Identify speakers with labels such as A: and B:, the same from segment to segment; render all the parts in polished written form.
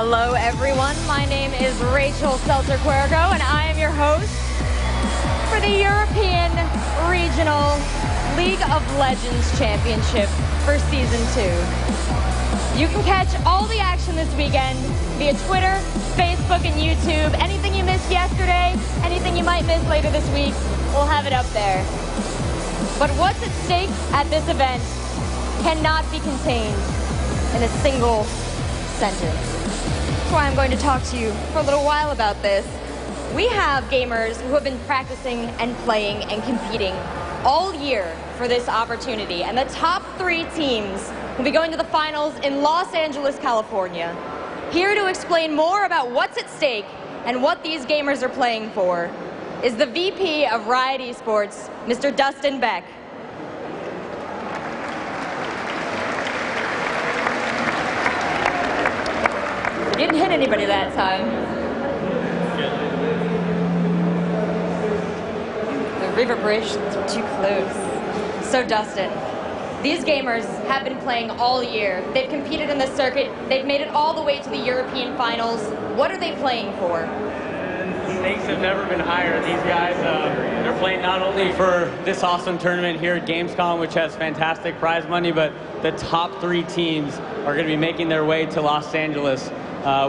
A: Hello everyone, my name is Rachel Seltzer-Cuergo and I am your host for the European Regional League of Legends Championship for Season 2. You can catch all the action this weekend via Twitter, Facebook, and YouTube. Anything you missed yesterday, anything you might miss later this week, we'll have it up there. But what's at stake at this event cannot be contained in a single sentence. That's why I'm going to talk to you for a little while about this. We have gamers who have been practicing and playing and competing all year for this opportunity, and the top 3 teams will be going to the finals in Los Angeles, California. Here to explain more about what's at stake and what these gamers are playing for is the VP of Riot Esports, Mr. Dustin Beck. You didn't hit anybody that time. The reverberations are too close. So Dustin, these gamers have been playing all year. They've competed in the circuit. They've made it all the way to the European finals. What are they playing for?
B: The stakes have never been higher. These guys, they're playing not only for this awesome tournament here at Gamescom, which has fantastic prize money, but the top 3 teams are going to be making their way to Los Angeles,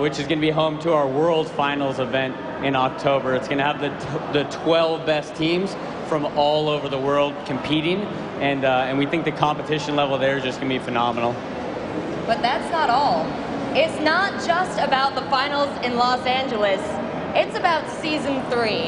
B: which is going to be home to our World Finals event in October. It's going to have the 12 best teams from all over the world competing, and we think the competition level there is just going to be phenomenal.
A: But that's not all. It's not just about the finals in Los Angeles. It's about Season 3.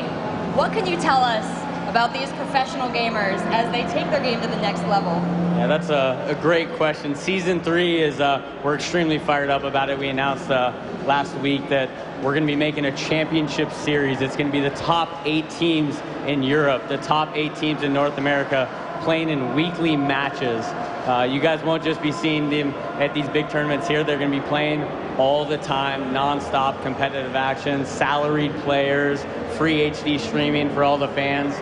A: What can you tell us about these professional gamers as they take their game to the next level?
B: Yeah, that's a great question. Season 3 is, we're extremely fired up about it. We announced last week that we're going to be making a championship series. It's going to be the top 8 teams in Europe, the top 8 teams in North America playing in weekly matches. You guys won't just be seeing them at these big tournaments here. They're going to be playing all the time, non-stop competitive action, salaried players, free HD streaming for all the fans.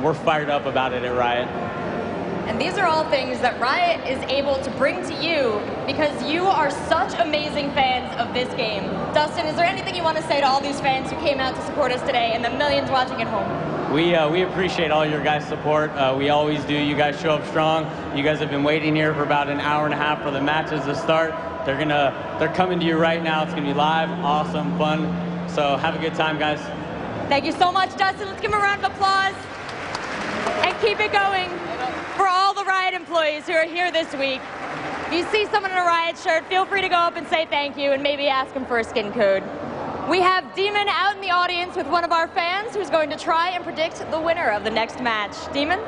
B: We're fired up about it at Riot.
A: And these are all things that Riot is able to bring to you because you are such amazing fans of this game. Dustin, is there anything you want to say to all these fans who came out to support us today and the millions watching at home?
B: We appreciate all your guys' support. We always do. You guys show up strong. You guys have been waiting here for about an hour and a half for the matches to start. They're coming to you right now. It's going to be live, awesome, fun. So have a good time, guys.
A: Thank you so much, Dustin. Let's give him a round of applause and keep it going for all the Riot employees who are here this week. If you see someone in a Riot shirt, feel free to go up and say thank you and maybe ask them for a skin code. We have Demon out in the audience with one of our fans who's going to try and predict the winner of the next match. Demon?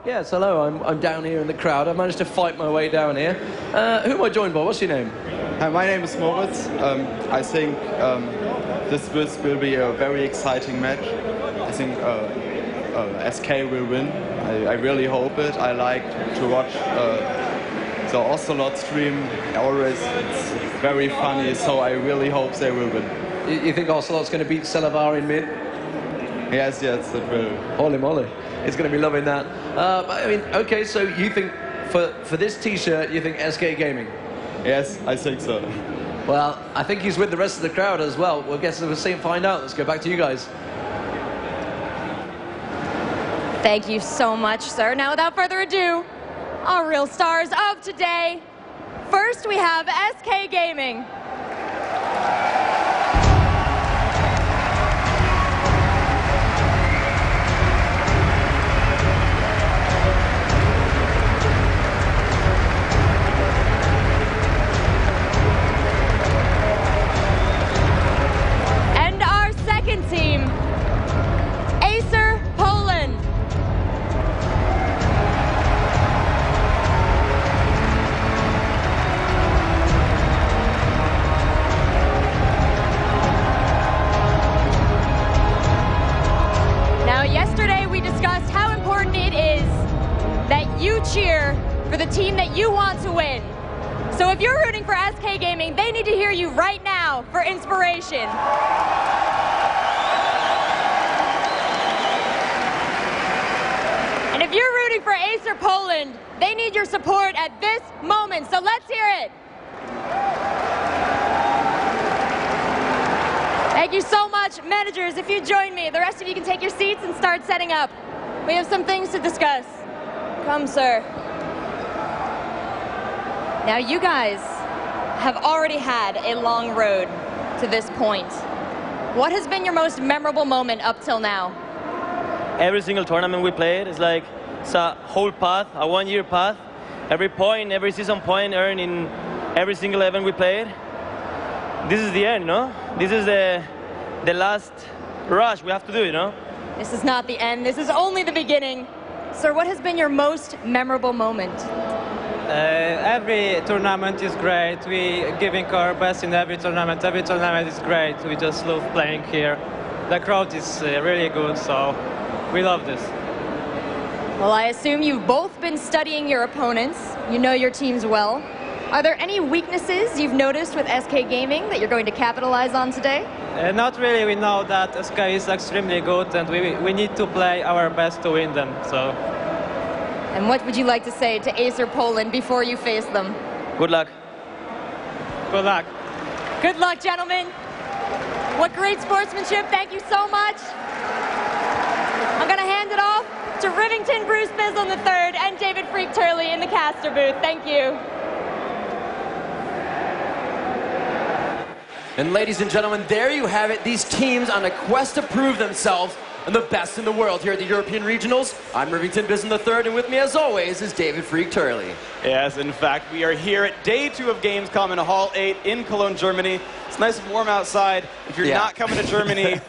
C: Yes, hello, I'm down here in the crowd. I managed to fight my way down here. Who am I joined by? What's your name?
D: My name is Moritz. I think this will be a very exciting match. I think SK will win. I really hope it. I like to watch the Ocelot stream. Always, it's very funny, so I really hope they will win.
C: You think Ocelot's going to beat Celavar in mid?
D: Yes, it will.
C: Holy moly. He's going to be loving that. I mean, okay, so you think for this t-shirt, you think SK Gaming?
D: Yes, I think so.
C: Well, I think he's with the rest of the crowd as well. We'll guess we'll see and find out. Let's go back to you guys.
A: Thank you so much, sir. Now, without further ado, our real stars of today. First, we have SK Gaming. And our second team, Acer, Poland. Yesterday we discussed how important it is that you cheer for the team that you want to win. So if you're rooting for SK Gaming, they need to hear you right now for inspiration. And if you're rooting for Acer Poland, they need your support at this moment. So let's hear it. Thank you so much. Managers, if you join me, the rest of you can take your seats and start setting up. We have some things to discuss. Come, sir. Now, you guys have already had a long road to this point. What has been your most memorable moment up till now?
E: Every single tournament we played is like it's a whole path, a one-year path. Every point, every season point earned in every single event we played. This is the end, no? This is the last rush we have to do, you know?
A: This is not the end. This is only the beginning. Sir, what has been your most memorable moment?
F: Every tournament is great. We giving our best in every tournament. Every tournament is great. We just love playing here. The crowd is really good, so we love this.
A: Well, I assume you've both been studying your opponents. You know your teams well. Are there any weaknesses you've noticed with SK Gaming that you're going to capitalize on today?
F: Not really. We know that SK is extremely good, and we need to play our best to win them. So.
A: And what would you like to say to Acer Poland before you face them?
E: Good luck.
F: Good luck.
A: Good luck, gentlemen. What great sportsmanship. Thank you so much. I'm going to hand it off to Rivington Bruce Bizzle III and David Freak Turley in the caster booth. Thank you.
G: And ladies and gentlemen, there you have it. These teams on a quest to prove themselves and the best in the world here at the European Regionals. I'm Rivington Bizzle III, and with me as always is David Freak Turley.
H: Yes, in fact, we are here at day 2 of Gamescom in Hall 8 in Cologne, Germany. It's nice and warm outside. If you're not coming to Germany,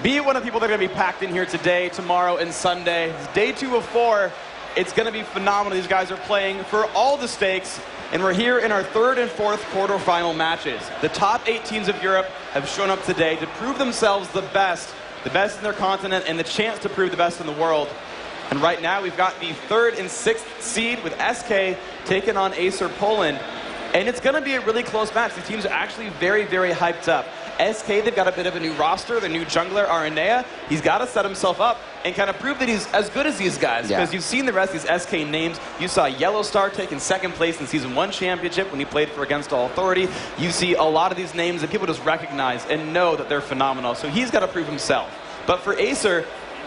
H: be one of the people that are going to be packed in here today, tomorrow, and Sunday. It's day 2 of 4. It's going to be phenomenal. These guys are playing for all the stakes. And we're here in our 3rd and 4th quarterfinal matches. The top 8 teams of Europe have shown up today to prove themselves the best in their continent, and the chance to prove the best in the world. And right now we've got the 3rd and 6th seed with SK taking on Acer Poland. And it's going to be a really close match. The teams are actually very, very hyped up. SK, they've got a bit of a new roster. The new jungler, Aranea, he's got to set himself up and kind of prove that he's as good as these guys. Because you've seen the rest of these SK names. You saw Yellowstar taking 2nd place in Season 1 championship when he played for Against All Authority. You see a lot of these names that people just recognize and know that they're phenomenal. So he's got to prove himself. But for Acer,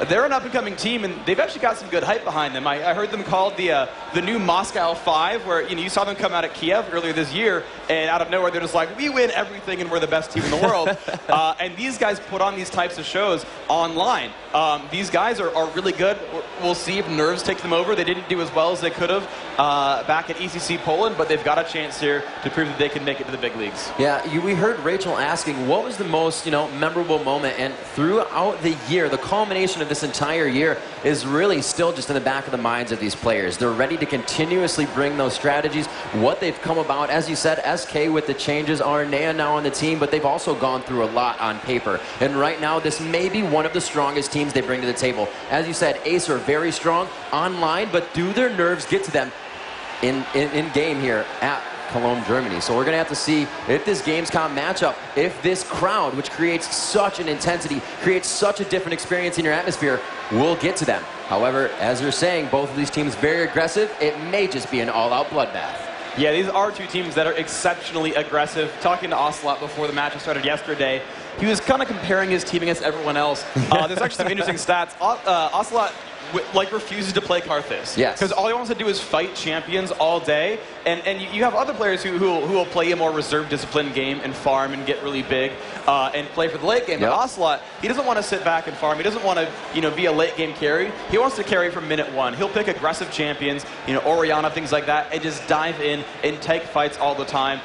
H: they're an up-and-coming team, and they've actually got some good hype behind them. I heard them called the new Moscow 5, where you saw them come out at Kiev earlier this year, and out of nowhere they're just like, we win everything and we're the best team in the world. And these guys put on these types of shows online. These guys are really good. We'll see if Nerves take them over. They didn't do as well as they could have back at ECC Poland, but they've got a chance here to prove that they can make it to the big leagues.
G: Yeah, we heard Rachel asking what was the most memorable moment, and throughout the year, the culmination of this entire year is really still just in the back of the minds of these players. They're ready to continuously bring those strategies, what they've come about. As you said, SK with the changes, Aranea now on the team, but they've also gone through a lot on paper. And right now, this may be one of the strongest teams they bring to the table. As you said, Acer very strong online, but do their nerves get to them in game here at Cologne, Germany? So we're going to have to see if this Gamescom matchup, if this crowd, which creates such an intensity, creates such a different experience in your atmosphere, will get to them. However, as you're saying, both of these teams very aggressive. It may just be an all-out bloodbath.
H: Yeah, these are 2 teams that are exceptionally aggressive. Talking to Ocelot before the match started yesterday, he was kind of comparing his team against everyone else. There's actually some interesting stats. Ocelot refuses to play Karthus.
G: Yes.
H: Because all he wants to do is fight champions all day. And you have other players who will play a more reserved, disciplined game and farm and get really big and play for the late game. But Ocelot, he doesn't want to sit back and farm. He doesn't want to be a late game carry. He wants to carry from minute 1. He'll pick aggressive champions, Orianna, things like that, and just dive in and take fights all the time.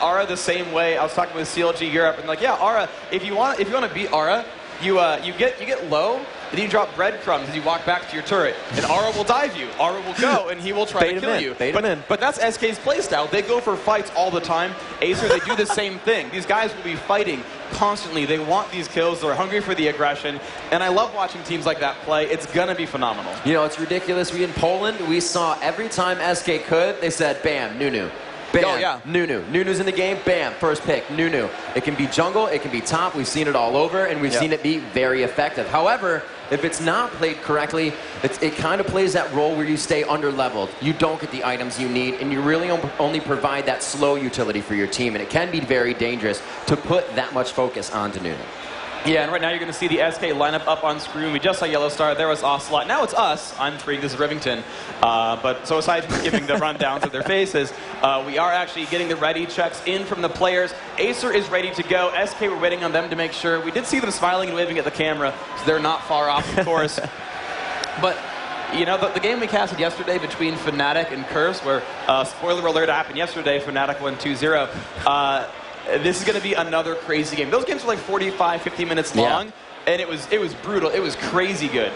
H: Aura the same way. I was talking with CLG Europe, and Aura, if you want to beat Aura, you get low, and you drop breadcrumbs as you walk back to your turret, and Aura will dive you. Aura will go, and he will try to kill you. But that's SK's playstyle. They go for fights all the time. Acer, they do the same thing. These guys will be fighting constantly. They want these kills. They're hungry for the aggression, and I love watching teams like that play. It's going to be phenomenal.
G: It's ridiculous. In Poland, we saw every time SK could, they said, bam, Nunu. bam,
H: Oh, yeah.
G: Nunu. Nunu's in the game, bam, first pick, Nunu. It can be jungle, it can be top. We've seen it all over, and we've seen it be very effective. However, if it's not played correctly, it kind of plays that role where you stay under-leveled. You don't get the items you need, and you really only provide that slow utility for your team, and it can be very dangerous to put that much focus onto Nunu.
H: Yeah, and right now you're going to see the SK lineup up on screen. We just saw Yellow Star. There was Ocelot. Now it's us. I'm Trig. This is Rivington. But so aside from giving the rundowns of their faces, we are actually getting the ready checks in from the players. Acer is ready to go. SK, we're waiting on them to make sure. We did see them smiling and waving at the camera, so they're not far off, of course. But you know, the game we casted yesterday between Fnatic and Curse, where, spoiler alert, happened yesterday, Fnatic won 2-0. This is going to be another crazy game. Those games are like 45, 50 minutes long, and it was brutal. It was crazy good.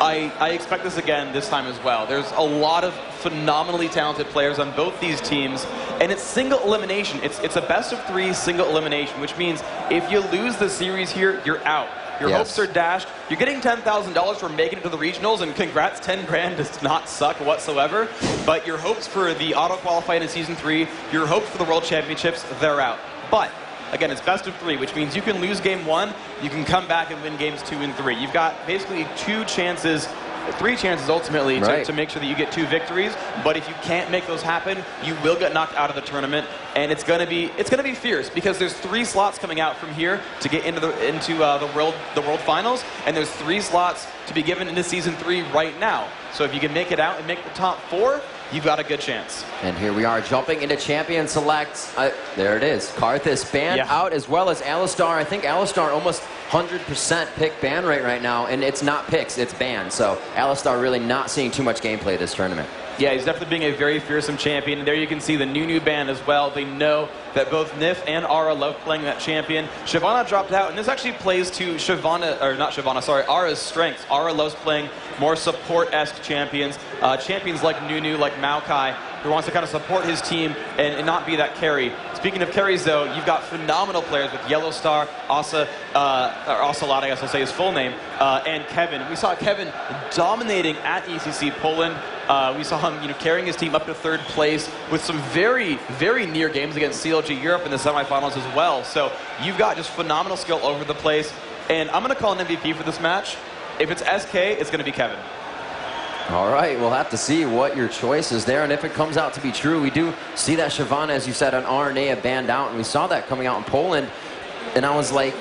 H: I expect this again this time as well. There's a lot of phenomenally talented players on both these teams, and it's single elimination. It's a best-of-3 single elimination, which means if you lose the series here, you're out. Your hopes are dashed. You're getting $10,000 for making it to the regionals, and congrats, 10 grand does not suck whatsoever. But your hopes for the auto-qualifying in Season 3, your hopes for the World Championships, they're out. But, again, it's best of 3, which means you can lose game 1, you can come back and win games 2 and 3. You've got basically 3 chances ultimately to make sure that you get 2 victories. But if you can't make those happen, you will get knocked out of the tournament, and it's gonna be fierce because there's 3 slots coming out from here to get into the world finals, and there's 3 slots to be given into Season 3 right now. So if you can make it out and make the top 4, you've got a good chance.
G: And here we are jumping into Champion Select. There it is. Karthus banned out, as well as Alistar. I think Alistar almost 100% pick ban rate right now, and it's not picks, it's banned. So Alistar really not seeing too much gameplay this tournament.
H: Yeah, he's definitely being a very fearsome champion. And there you can see the Nunu ban as well. They know that both Nif and Ara love playing that champion. Shyvana dropped out, and this actually plays to Ara's strengths. Ara loves playing more support-esque champions. Champions like Nunu, like Maokai, who wants to kind of support his team and not be that carry. Speaking of carries, though, you've got phenomenal players with Yellow Star, Ocelot, I guess I'll say his full name, and Kevin. We saw Kevin dominating at ECC Poland. We saw him, carrying his team up to 3rd place with some very, very near games against CLG Europe in the semifinals as well. So you've got just phenomenal skill over the place. And I'm going to call an MVP for this match. If it's SK, it's going to be Kevin.
G: All right, we'll have to see what your choice is there, and if it comes out to be true, we do see that Shyvana, as you said, on RNA banned out, and we saw that coming out in Poland, and I was like,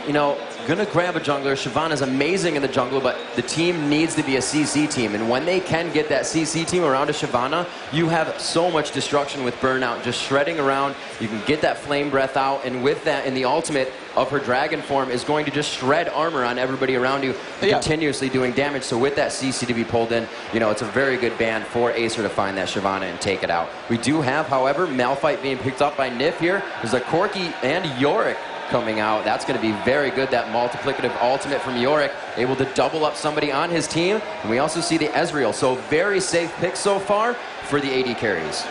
G: gonna grab a jungler. Shyvana's amazing in the jungle, but the team needs to be a CC team, and when they can get that CC team around a Shyvana, you have so much destruction with Burnout, just shredding around. You can get that flame breath out, and with that, in the ultimate of her dragon form, is going to just shred armor on everybody around you, continuously doing damage. So with that CC to be pulled in, it's a very good ban for Acer to find that Shyvana and take it out. We do have, however, Malphite being picked up by Nif here. There's a Corki and Yorick coming out. That's going to be very good, that multiplicative ultimate from Yorick, able to double up somebody on his team. And we also see the Ezreal, so very safe pick so far for the AD carries.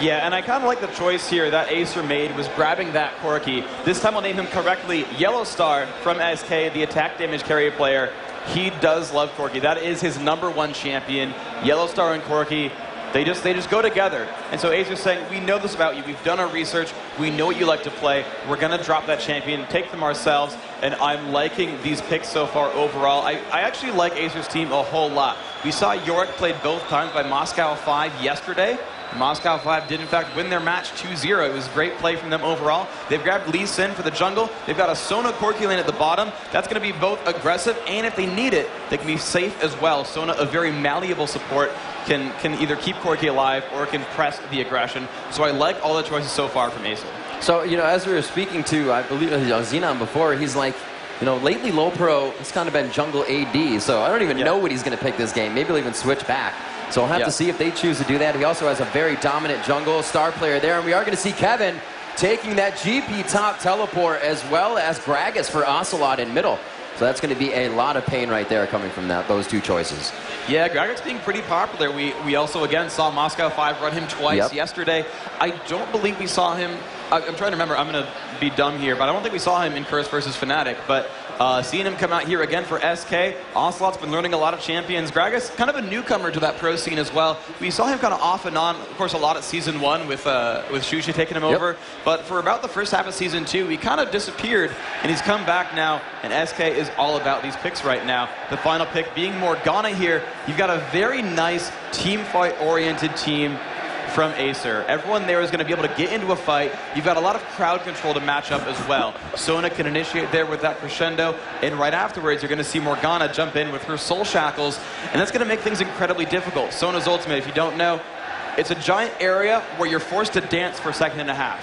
H: Yeah, and I kind of like the choice here that Acer made, was grabbing that Corki. This time I'll name him correctly, Yellow Star from SK, the attack damage carry player. He does love Corki. That is his #1 champion. Yellow Star and Corki, they just go together. And so Acer's saying, we know this about you. We've done our research. We know what you like to play. We're going to drop that champion, take them ourselves, and I'm liking these picks so far overall. I actually like Acer's team a whole lot. We saw Yorick played both times by Moscow 5 yesterday. Moscow 5 did, in fact, win their match 2-0. It was great play from them overall. They've grabbed Lee Sin for the jungle. They've got a Sona Corki lane at the bottom. That's going to be both aggressive, and if they need it, they can be safe as well. Sona, a very malleable support, can either keep Corki alive or can press the aggression. So I like all the choices so far from Acer.
G: So, as we were speaking to, I believe, Xenon before, he's like, lately Low Pro has kind of been jungle AD, so I don't even know what he's going to pick this game. Maybe he'll even switch back. So we'll have to see if they choose to do that. He also has a very dominant jungle star player there, and we are going to see Kevin taking that GP top teleport, as well as Gragas for Ocelot in middle. So that's going to be a lot of pain right there coming from those 2 choices.
H: Yeah, Gragas being pretty popular. We also, again, saw Moscow 5 run him twice yesterday. I don't believe we saw him I'm trying to remember. I'm going to be dumb here, but I don't think we saw him in Curse versus Fnatic. But seeing him come out here again for SK, Ocelot's been learning a lot of champions. Gragas, kind of a newcomer to that pro scene as well. We saw him kind of off and on, of course, a lot at Season 1 with Shushi taking him over. But for about the first half of Season 2, he kind of disappeared, and he's come back now, and SK is all about these picks right now. The final pick being Morgana here. You've got a very nice team fight-oriented team from Acer. Everyone there is going to be able to get into a fight. You've got a lot of crowd control to match up as well. Sona can initiate there with that crescendo, and right afterwards you're going to see Morgana jump in with her soul shackles, and that's going to make things incredibly difficult. Sona's ultimate, if you don't know, it's a giant area where you're forced to dance for a second and a half.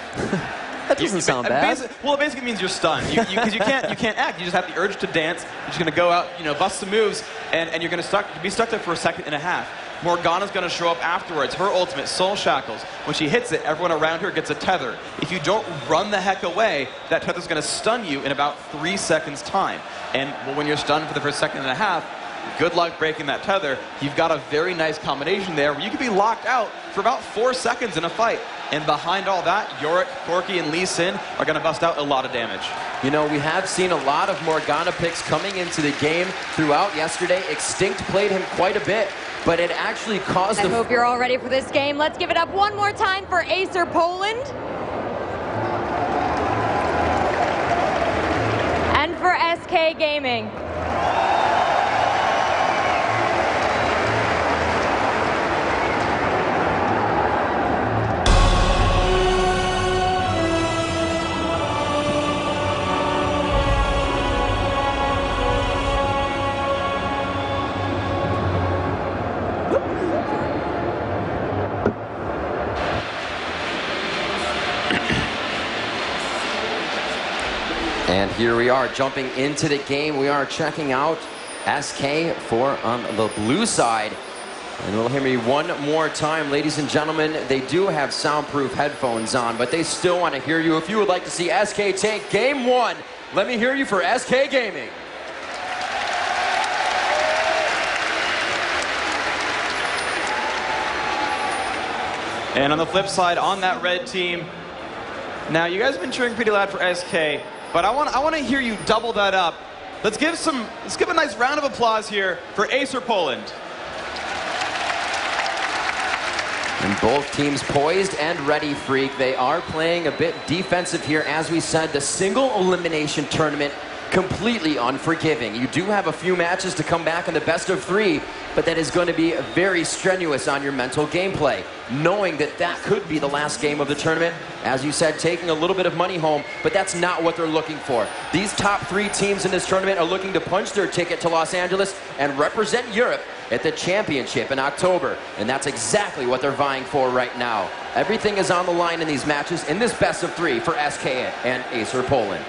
G: That doesn't sound bad.
H: Well, it basically means you're stunned. Because you can't act. You just have the urge to dance. You're just going to go out, bust some moves, and you're going to be stuck there for a second and a half. Morgana's going to show up afterwards. Her ultimate, Soul Shackles. When she hits it, everyone around her gets a tether. If you don't run the heck away, that tether's going to stun you in about 3 seconds' time. And when you're stunned for the first second and a half, good luck breaking that tether. You've got a very nice combination there where you could be locked out for about 4 seconds in a fight. And behind all that, Yorick, Corki, and Lee Sin are going to bust out a lot of damage.
G: We have seen a lot of Morgana picks coming into the game throughout yesterday. Extinct played him quite a bit, but it actually caused
A: I hope you're all ready for this game. Let's give it up one more time for Acer Poland. And for SK Gaming.
G: And here we are jumping into the game. We are checking out SK on the blue side. And you'll hear me one more time, ladies and gentlemen. They do have soundproof headphones on, but they still want to hear you. If you would like to see SK take game 1, let me hear you for SK Gaming.
H: And on the flip side, on that red team, now you guys have been cheering pretty loud for SK, but I want to hear you double that up. Let's give a nice round of applause here for Acer Poland.
G: And both teams poised and ready, Freak. They are playing a bit defensive here. As we said, the single elimination tournament, completely unforgiving. You do have a few matches to come back in the best of 3, but that is going to be very strenuous on your mental gameplay, knowing that that could be the last game of the tournament. As you said, taking a little bit of money home, but that's not what they're looking for. These top 3 teams in this tournament are looking to punch their ticket to Los Angeles and represent Europe at the championship in October, and that's exactly what they're vying for right now. Everything is on the line in these matches in this best of 3 for SK and Acer Poland.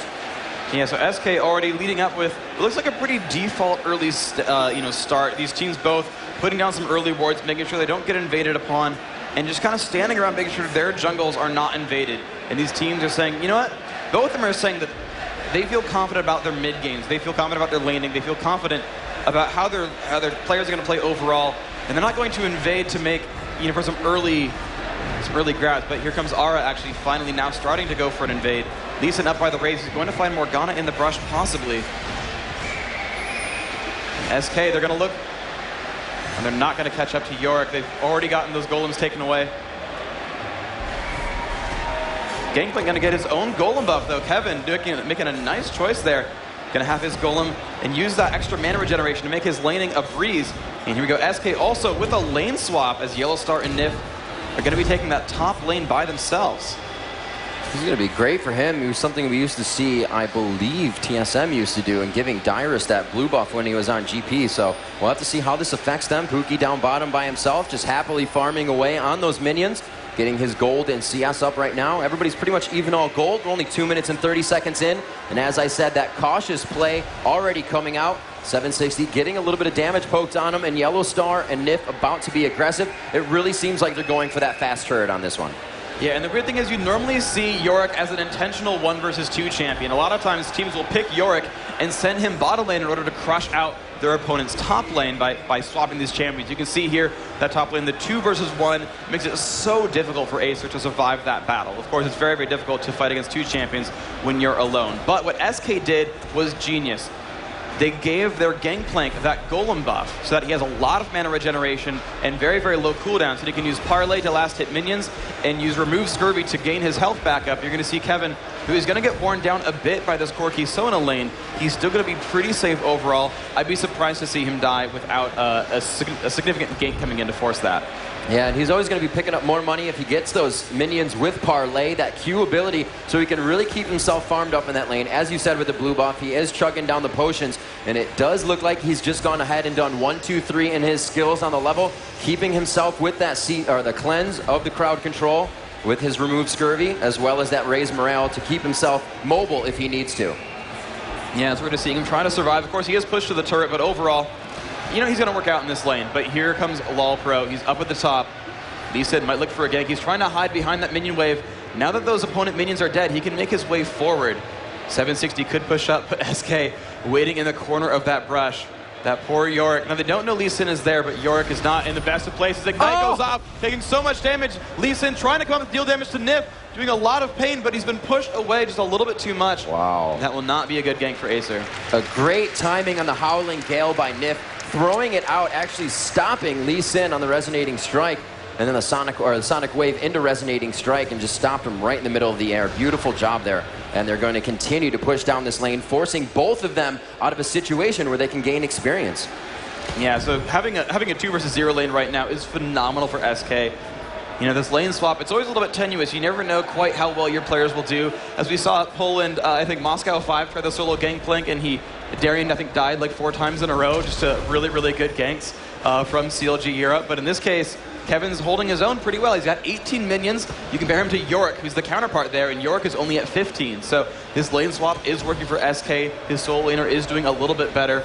H: Yeah, so SK already leading up with, it looks like a pretty default early start. These teams both putting down some early wards, making sure they don't get invaded upon, and just kind of standing around making sure their jungles are not invaded. And these teams are saying, you know what? Both of them are saying that they feel confident about their mid games. They feel confident about their laning. They feel confident about how their players are going to play overall. And they're not going to invade to make, for some early grabs. But here comes Ara actually finally now starting to go for an invade. Lee Sin up by the raise. He's going to find Morgana in the brush, possibly. SK, they're going to look, and they're not going to catch up to Yorick. They've already gotten those golems taken away. Gangplank going to get his own golem buff, though. Kevin making a nice choice there. Going to have his golem and use that extra mana regeneration to make his laning a breeze. And here we go, SK also with a lane swap as Yellowstar and Nif are going to be taking that top lane by themselves.
G: This is going to be great for him. It was something we used to see, I believe, TSM used to do, and giving Dyrus that blue buff when he was on GP. So we'll have to see how this affects them. Pookie down bottom by himself, just happily farming away on those minions, getting his gold and CS up right now. Everybody's pretty much even all gold. We're only 2 minutes and 30 seconds in. And as I said, that cautious play already coming out. 760 getting a little bit of damage poked on him, and Yellowstar and Nif about to be aggressive. It really seems like they're going for that fast turret on this one.
H: Yeah, and the weird thing is you normally see Yorick as an intentional 1 versus 2 champion. A lot of times teams will pick Yorick and send him bottom lane in order to crush out their opponent's top lane by swapping these champions. You can see here that top lane, the 2 versus 1, makes it so difficult for Acer to survive that battle. Of course, it's very, very difficult to fight against 2 champions when you're alone. But what SK did was genius. They gave their Gangplank that golem buff so that he has a lot of mana regeneration and very, very low cooldown, so he can use Parlay to last hit minions and use Remove Scurvy to gain his health back up. You're going to see Kevin, who is going to get worn down a bit by this Corki Sona lane. He's still going to be pretty safe overall. I'd be surprised to see him die without a significant gank coming in to force that.
G: Yeah, and he's always going to be picking up more money if he gets those minions with Parlay, that Q ability, so he can really keep himself farmed up in that lane. As you said with the blue buff, he is chugging down the potions, and it does look like he's just gone ahead and done 1, 2, 3 in his skills on the level, keeping himself with that the cleanse of the crowd control with his Remove Scurvy, as well as that Raise Morale to keep himself mobile if he needs to.
H: Yeah, so we're just seeing him trying to survive. Of course, he is pushed to the turret, but overall, you know he's going to work out in this lane. But here comes LoL Pro. He's up at the top. Lee said might look for a gank. He's trying to hide behind that minion wave. Now that those opponent minions are dead, he can make his way forward. 760 could push up, but SK waiting in the corner of that brush. That poor Yorick. Now, they don't know Lee Sin is there, but Yorick is not in the best of places. Ignite goes off, taking so much damage. Lee Sin trying to come up and deal damage to Nif, doing a lot of pain, but he's been pushed away just a little bit too much.
G: Wow.
H: That will not be a good gank for Acer.
G: A great timing on the Howling Gale by Nif, throwing it out, actually stopping Lee Sin on the Resonating Strike, and then the Sonic Wave into Resonating Strike and just stopped him right in the middle of the air. Beautiful job there. And they're going to continue to push down this lane, forcing both of them out of a situation where they can gain experience.
H: Yeah, so having a 2 versus 0 lane right now is phenomenal for SK. You know, this lane swap, it's always a little bit tenuous. You never know quite how well your players will do. As we saw at Poland, I think Moscow 5 tried the solo Gangplank, and Darian, I think, died like 4 times in a row, just to really, really good ganks from CLG Europe. But in this case, Kevin's holding his own pretty well. He's got 18 minions. You compare him to Yorick, who's the counterpart there, and Yorick is only at 15. So this lane swap is working for SK. His solo laner is doing a little bit better.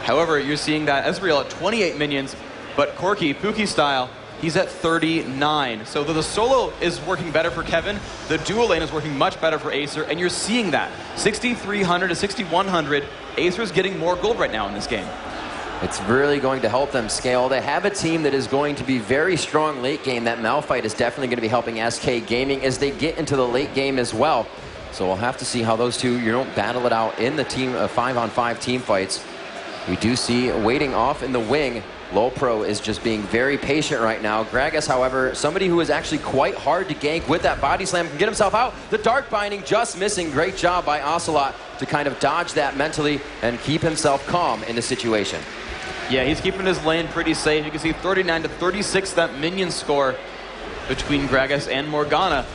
H: However, you're seeing that Ezreal at 28 minions, but Corki, Pookie style, he's at 39. So though the solo is working better for Kevin, the dual lane is working much better for Acer, and you're seeing that. 6,300 to 6,100. Acer's getting more gold right now in this game.
G: It's really going to help them scale. They have a team that is going to be very strong late game. That Malphite is definitely going to be helping SK Gaming as they get into the late game as well. So we'll have to see how those two, battle it out in the team 5-on-5 team fights. We do see waiting off in the wing. LoL Pro is just being very patient right now. Gragas, however, somebody who is actually quite hard to gank with that body slam, can get himself out. The Dark Binding just missing. Great job by Ocelot to kind of dodge that mentally and keep himself calm in the situation.
H: Yeah, he's keeping his lane pretty safe. You can see 39 to 36, that minion score between Gragas and Morgana.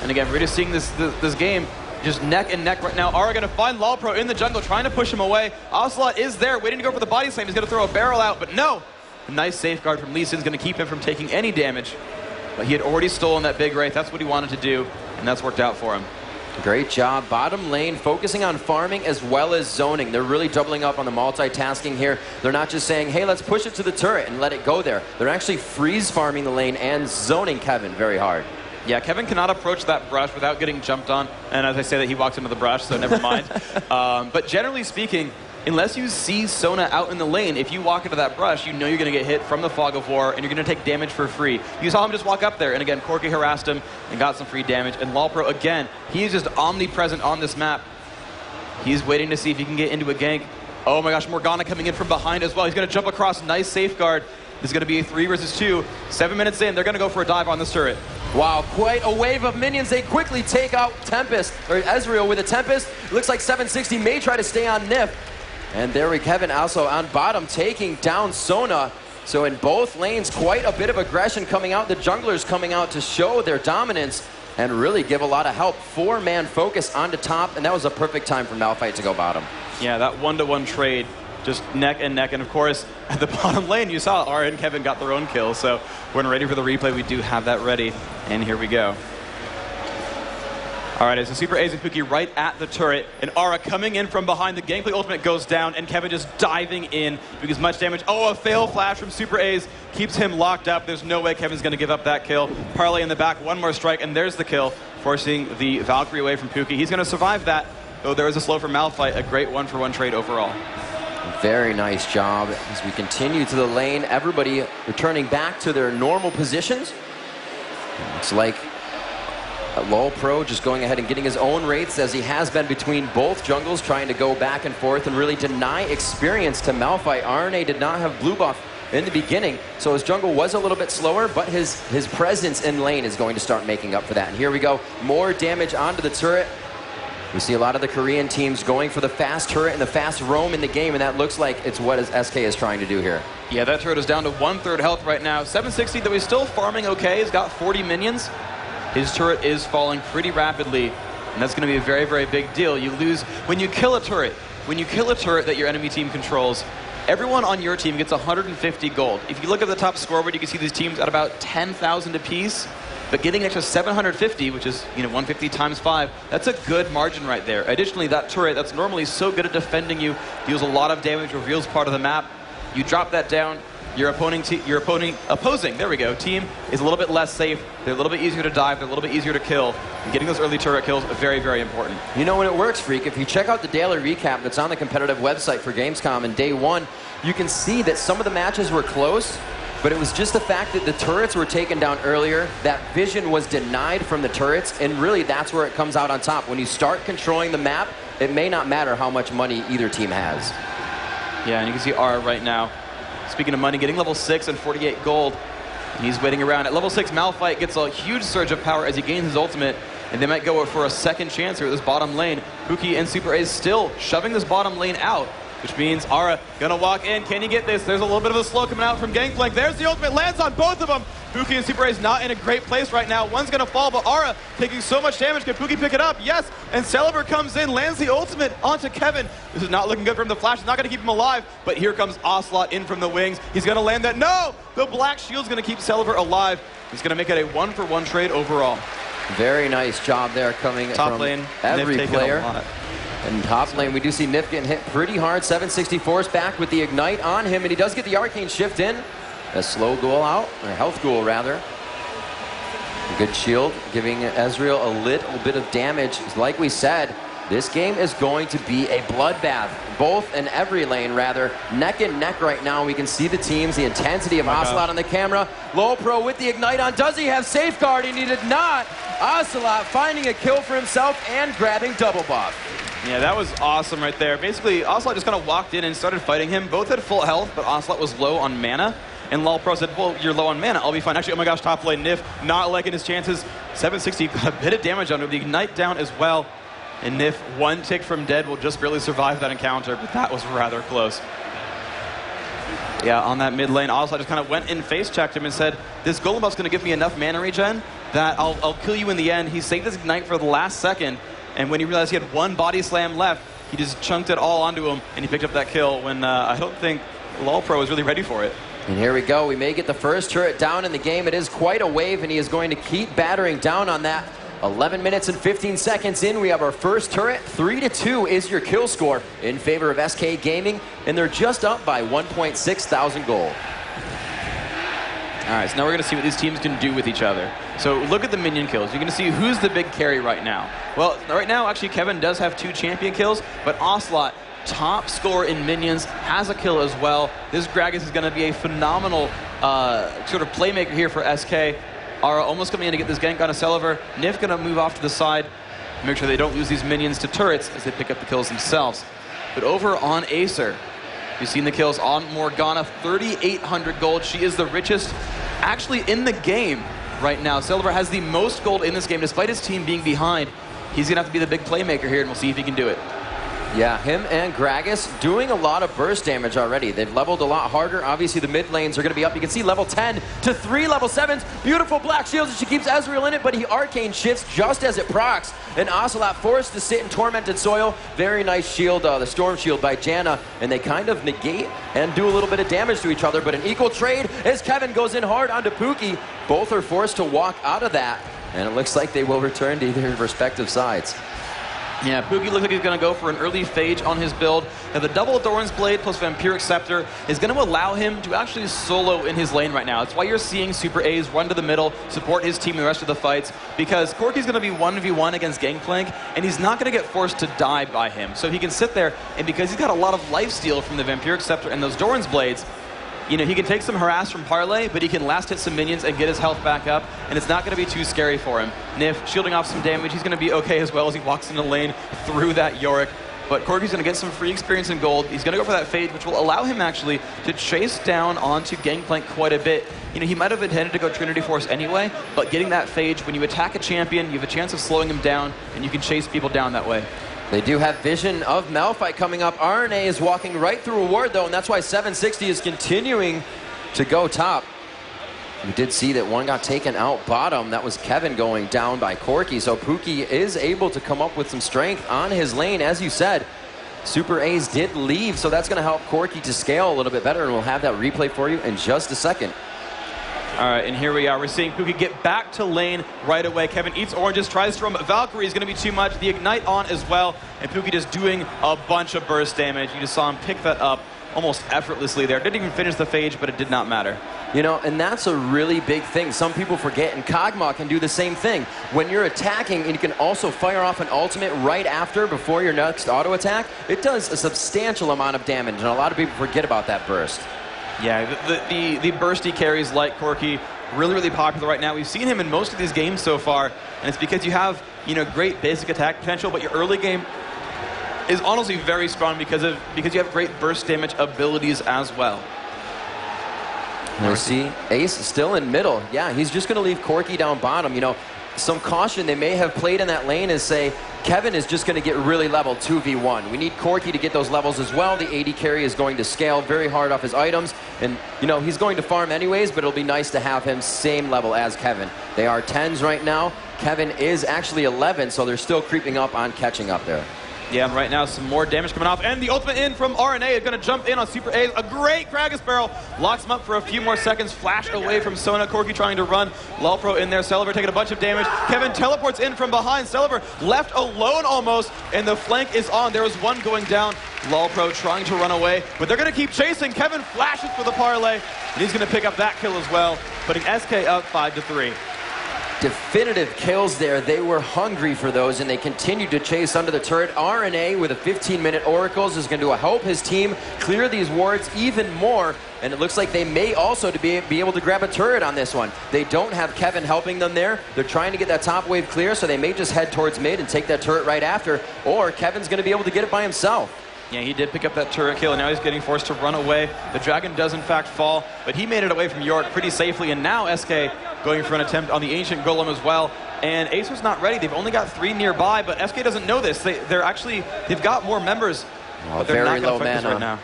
H: And again, we're just seeing this game just neck and neck right now. Aura going to find LoL Pro in the jungle, trying to push him away. Ocelot is there, waiting to go for the body slam. He's going to throw a barrel out, but no. A nice safeguard from Lee Sin is going to keep him from taking any damage. But he had already stolen that big wraith. That's what he wanted to do, and that's worked out for him.
G: Great job. Bottom lane focusing on farming as well as zoning. They're really doubling up on the multitasking here. They're not just saying, hey, let's push it to the turret and let it go there. They're actually freeze farming the lane and zoning Kevin very hard.
H: Yeah, Kevin cannot approach that brush without getting jumped on. And as I say that, he walks into the brush, so never mind. But generally speaking, unless you see Sona out in the lane, if you walk into that brush, you know you're going to get hit from the Fog of War, and you're going to take damage for free. You saw him just walk up there, and again, Corki harassed him and got some free damage. And LoL Pro, again, he's just omnipresent on this map. He's waiting to see if he can get into a gank. Oh my gosh, Morgana coming in from behind as well. He's going to jump across, nice safeguard. This is going to be a 3 versus 2. 7 minutes in, they're going to go for a dive on this turret.
G: Wow, quite a wave of minions. They quickly take out Tempest, or Ezreal with a Tempest. Looks like 760 may try to stay on Nif. And there we Kevin also on bottom taking down Sona. So in both lanes, quite a bit of aggression coming out. The junglers coming out to show their dominance and really give a lot of help. 4-man focus onto top, and that was a perfect time for Malphite to go bottom.
H: Yeah, that 1-to-1 trade, just neck and neck. And of course, at the bottom lane, you saw Aura and Kevin got their own kill. So when ready for the replay, we do have that ready. And here we go. All right, so Super Ace and Pookie right at the turret, and Aura coming in from behind. The gameplay ultimate goes down, and Kevin just diving in because much damage. Oh, a fail flash from Super Ace keeps him locked up. There's no way Kevin's going to give up that kill. Parlay in the back, one more strike, and there's the kill, forcing the Valkyrie away from Pookie. He's going to survive that, though there is a slow for Malphite. A great one-for-one trade overall.
G: Very nice job as we continue to the lane. Everybody returning back to their normal positions. Looks like LoL Pro just going ahead and getting his own rates as he has been between both jungles, trying to go back and forth and really deny experience to Malphite. RNA did not have blue buff in the beginning, so his jungle was a little bit slower, but his presence in lane is going to start making up for that. And here we go, more damage onto the turret. We see a lot of the Korean teams going for the fast turret and the fast roam in the game, and that looks like it's what SK is trying to do here.
H: Yeah, that turret is down to 1/3 health right now. 760, though he's still farming okay. He's got 40 minions. His turret is falling pretty rapidly, and that's going to be a very, very big deal. You lose when you kill a turret. When you kill a turret that your enemy team controls, everyone on your team gets 150 gold. If you look at the top scoreboard, you can see these teams at about 10,000 apiece, but getting an extra 750, which is 150 times 5, that's a good margin right there. Additionally, that turret that's normally so good at defending you, deals a lot of damage, reveals part of the map. You drop that down. Your opposing team is a little bit less safe. They're a little bit easier to dive. They're a little bit easier to kill. And getting those early turret kills are very, very important.
G: You know when it works, Freak, if you check out the daily recap that's on the competitive website for Gamescom in day 1, you can see that some of the matches were close, but it was just the fact that the turrets were taken down earlier. That vision was denied from the turrets, and really that's where it comes out on top. When you start controlling the map, it may not matter how much money either team has.
H: Yeah, and you can see Aura right now. Speaking of money, getting level 6 and 48 gold. He's waiting around. At level 6, Malphite gets a huge surge of power as he gains his ultimate, and they might go for a second chance here at this bottom lane. Pookie and Super Ace still shoving this bottom lane out, which means Aura gonna walk in. Can he get this? There's a little bit of a slow coming out from Gangplank. There's the ultimate, lands on both of them. Pookie and Super Ace not in a great place right now. One's gonna fall, but Aura taking so much damage. Can Pookie pick it up? Yes, and Celeber comes in, lands the ultimate onto Kevin. This is not looking good for him. The flash is not gonna keep him alive, but here comes Ocelot in from the wings. He's gonna land that. No! The black shield's gonna keep Celeber alive. He's gonna make it a one-for-one trade overall.
G: Very nice job there coming
H: top
G: from
H: lane,
G: every player. In top lane, we do see Nif getting hit pretty hard. 764 is back with the Ignite on him, and he does get the Arcane Shift in. A slow goal out, or health goal rather. A good shield, giving Ezreal a little bit of damage. Like we said, this game is going to be a bloodbath, both in every lane rather. Neck and neck right now. We can see the teams, the intensity of Ocelot on the camera. LoL Pro with the Ignite on. Does he have safeguarding? He did not. Ocelot finding a kill for himself and grabbing double buff.
H: Yeah, that was awesome right there. Basically, Ocelot just kind of walked in and started fighting him. Both had full health, but Ocelot was low on mana. And LoL Pro said, well, you're low on mana. I'll be fine. Actually, oh my gosh, top lane Nif not liking his chances. 760 got a bit of damage on him. The Ignite down as well. And Nif, one tick from dead, will just barely survive that encounter, but that was rather close. Yeah, on that mid lane, Ocelot just kind of went in, face-checked him and said, this Golem buff's going to give me enough mana regen that I'll kill you in the end. He saved his Ignite for the last second, and when he realized he had one body slam left, he just chunked it all onto him, and he picked up that kill when I don't think LoL Pro was really ready for it.
G: And here we go. We may get the first turret down in the game. It is quite a wave, and he is going to keep battering down on that. 11 minutes and 15 seconds in, we have our first turret. 3-2 is your kill score in favor of SK Gaming, and they're just up by 1.6 thousand gold.
H: All right, so now we're going to see what these teams can do with each other. So look at the minion kills. You're going to see who's the big carry right now. Well, right now, actually, Kevin does have 2 champion kills, but Ocelot, top scorer in minions, has a kill as well. This Gragas is going to be a phenomenal sort of playmaker here for SK. Aura almost coming in to get this gank on a Celeber. Nif going to move off to the side, make sure they don't lose these minions to turrets as they pick up the kills themselves. But over on Acer, you've seen the kills on Morgana, 3,800 gold. She is the richest actually in the game right now. Celeber has the most gold in this game, despite his team being behind. He's going to have to be the big playmaker here, and we'll see if he can do it.
G: Yeah, him and Gragas doing a lot of burst damage already. They've leveled a lot harder. Obviously, the mid lanes are going to be up. You can see level 10 to 3 level 7s. Beautiful black shields, and she keeps Ezreal in it, but he arcane shifts just as it procs. And Ocelot forced to sit in tormented soil. Very nice shield, the storm shield by Janna, and they kind of negate and do a little bit of damage to each other. But an equal trade as Kevin goes in hard onto Pookie. Both are forced to walk out of that. And it looks like they will return to their respective sides.
H: Yeah, Pookie looks like he's going to go for an early phage on his build. Now, the double Doran's Blade plus Vampiric Scepter is going to allow him to actually solo in his lane right now. That's why you're seeing Super A's run to the middle, support his team in the rest of the fights, because Corki's going to be 1v1 against Gangplank, and he's not going to get forced to die by him. So he can sit there, and because he's got a lot of lifesteal from the Vampiric Scepter and those Doran's Blades, you know, he can take some harass from Parlay, but he can last hit some minions and get his health back up, and it's not going to be too scary for him. Nif shielding off some damage, he's going to be okay as well as he walks into the lane through that Yorick. But Corki's going to get some free experience in gold. He's going to go for that fade, which will allow him actually to chase down onto Gangplank quite a bit. You know, he might have intended to go Trinity Force anyway, but getting that fade, when you attack a champion, you have a chance of slowing him down, and you can chase people down that way.
G: They do have vision of Malphite coming up. RNA is walking right through a ward, though, and that's why 760 is continuing to go top. We did see that one got taken out bottom. That was Kevin going down by Corki. So Pookie is able to come up with some strength on his lane. As you said, Super A's did leave, so that's going to help Corki to scale a little bit better, and we'll have that replay for you in just a second.
H: All right, and here we are. We're seeing Pookie get back to lane right away. Kevin eats oranges, tries to roam. Valkyrie is going to be too much. The Ignite on as well, and Pookie just doing a bunch of burst damage. You just saw him pick that up almost effortlessly there. Didn't even finish the phage, but it did not matter.
G: You know, and that's a really big thing. Some people forget, and Kog'Maw can do the same thing. When you're attacking, and you can also fire off an ultimate right after, before your next auto attack, it does a substantial amount of damage, and a lot of people forget about that burst.
H: Yeah, the bursty carries like Corki, really popular right now. We've seen him in most of these games so far, and it's because you have, you know, great basic attack potential, but your early game is honestly very strong because you have great burst damage abilities as well.
G: We see Ace still in middle. Yeah, he's just going to leave Corki down bottom. You know, some caution they may have played in that lane is say, Kevin is just going to get really level 2v1. We need Corki to get those levels as well. The AD carry is going to scale very hard off his items. And, you know, he's going to farm anyways, but it'll be nice to have him same level as Kevin. They are 10s right now. Kevin is actually 11, so they're still creeping up on catching up there.
H: Yeah, and right now some more damage coming off, and the ultimate in from RNA is going to jump in on Super A. A great Kragus barrel, locks him up for a few more seconds, flash away from Sona. Corki trying to run, Lulpro in there, Celeber taking a bunch of damage. Kevin teleports in from behind, Celeber left alone almost, and the flank is on. There was one going down, Lulpro trying to run away, but they're going to keep chasing. Kevin flashes for the parlay, and he's going to pick up that kill as well, putting SK up 5-3.
G: Definitive kills there. They were hungry for those, and they continued to chase under the turret. RNA with a 15-minute Oracles is going to help his team clear these wards even more, and it looks like they may also be able to grab a turret on this one. They don't have Kevin helping them there. They're trying to get that top wave clear, so they may just head towards mid and take that turret right after, or Kevin's going to be able to get it by himself.
H: Yeah, he did pick up that turret kill, and now he's getting forced to run away. The dragon does in fact fall, but he made it away from York pretty safely, and now SK going for an attempt on the Ancient Golem as well. And Acer's not ready. They've only got 3 nearby, but SK doesn't know this. They've got more members, but they're not going to fight this right now.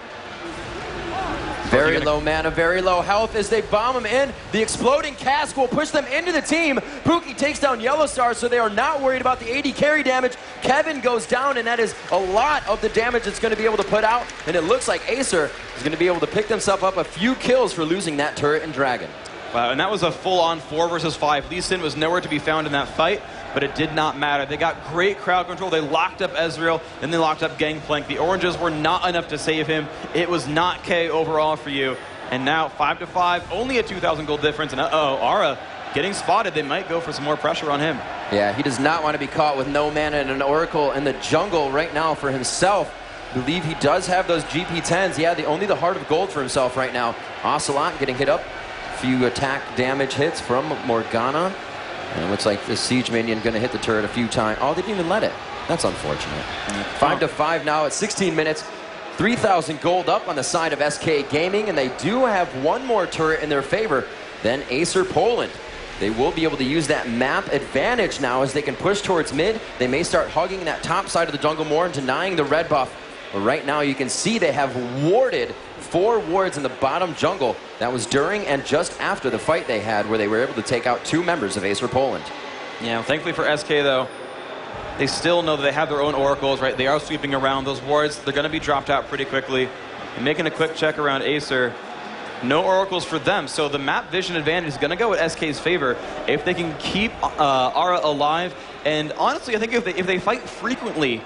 G: Very low mana, very low health as they bomb him in. The exploding cask will push them into the team. Pookie takes down Yellow Star, so they are not worried about the AD carry damage. Kevin goes down, and that is a lot of the damage it's going to be able to put out. And it looks like Acer is going to be able to pick themselves up a few kills for losing that turret and dragon.
H: Wow, and that was a full-on 4 versus 5. Lee Sin was nowhere to be found in that fight, but it did not matter. They got great crowd control. They locked up Ezreal, then they locked up Gangplank. The oranges were not enough to save him. It was not K overall for you. And now 5-5, only a 2,000 gold difference. And Ara getting spotted. They might go for some more pressure on him.
G: Yeah, he does not want to be caught with no mana and an Oracle in the jungle right now for himself. I believe he does have those GP10s. Yeah, only the Heart of Gold for himself right now. Ocelot getting hit up. Few attack damage hits from Morgana. And it looks like the Siege Minion going to hit the turret a few times. Oh, they didn't even let it. That's unfortunate. 5-5 now at 16 minutes. 3,000 gold up on the side of SK Gaming, and they do have one more turret in their favor than Acer Poland. They will be able to use that map advantage now as they can push towards mid. They may start hugging that top side of the jungle more and denying the red buff. But right now you can see they have warded 4 wards in the bottom jungle. That was during and just after the fight they had where they were able to take out 2 members of Acer Poland.
H: Yeah, thankfully for SK though, they still know that they have their own oracles, right? They are sweeping around those wards. They're going to be dropped out pretty quickly. And making a quick check around Acer, No oracles for them, so the map vision advantage is going to go with SK's favor if they can keep Ara alive. And honestly, I think if they fight frequently,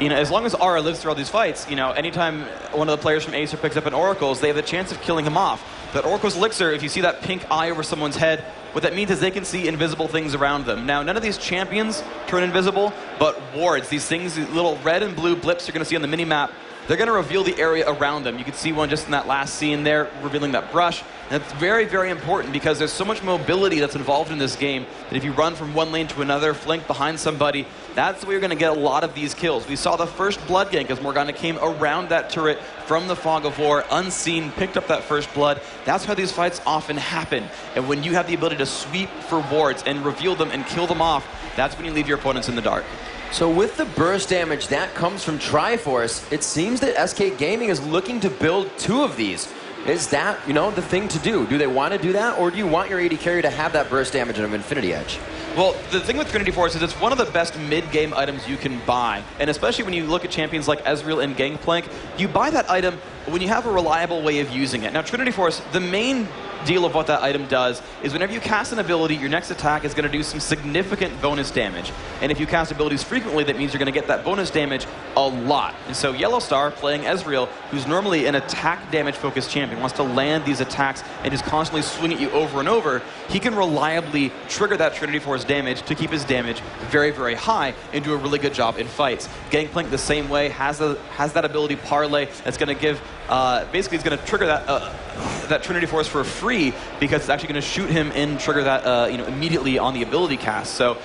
H: you know, as long as Ara lives through all these fights, you know, anytime one of the players from Acer picks up an Oracles, they have the chance of killing him off. That Oracle's Elixir, if you see that pink eye over someone's head, what that means is they can see invisible things around them. Now, none of these champions turn invisible, but wards, these things, these little red and blue blips you're going to see on the mini-map, they're going to reveal the area around them. You can see one just in that last scene there, revealing that brush. And that's very, very important because there's so much mobility that's involved in this game that if you run from one lane to another, flank behind somebody, that's where you're going to get a lot of these kills. We saw the first blood gank as Morgana came around that turret from the fog of war, unseen, picked up that first blood. That's how these fights often happen. And when you have the ability to sweep for wards and reveal them and kill them off, that's when you leave your opponents in the dark.
G: So with the burst damage that comes from Triforce, it seems that SK Gaming is looking to build 2 of these. Is that, you know, the thing to do? Do they want to do that, or do you want your AD carry to have that burst damage and an Infinity Edge?
H: Well, the thing with Trinity Force is it's one of the best mid-game items you can buy. And especially when you look at champions like Ezreal and Gangplank, you buy that item when you have a reliable way of using it. Now, Trinity Force, the main deal of what that item does is whenever you cast an ability, your next attack is going to do some significant bonus damage. And if you cast abilities frequently, that means you're going to get that bonus damage a lot. And so Yellowstar, playing Ezreal, who's normally an attack damage focused champion, wants to land these attacks and just constantly swing at you over and over, he can reliably trigger that Trinity Force damage to keep his damage very, very high and do a really good job in fights. Gangplank the same way, has that ability Parlay that's going to give, basically it's going to trigger that Trinity Force for free because it's actually going to shoot him and trigger that you know, immediately on the ability cast. So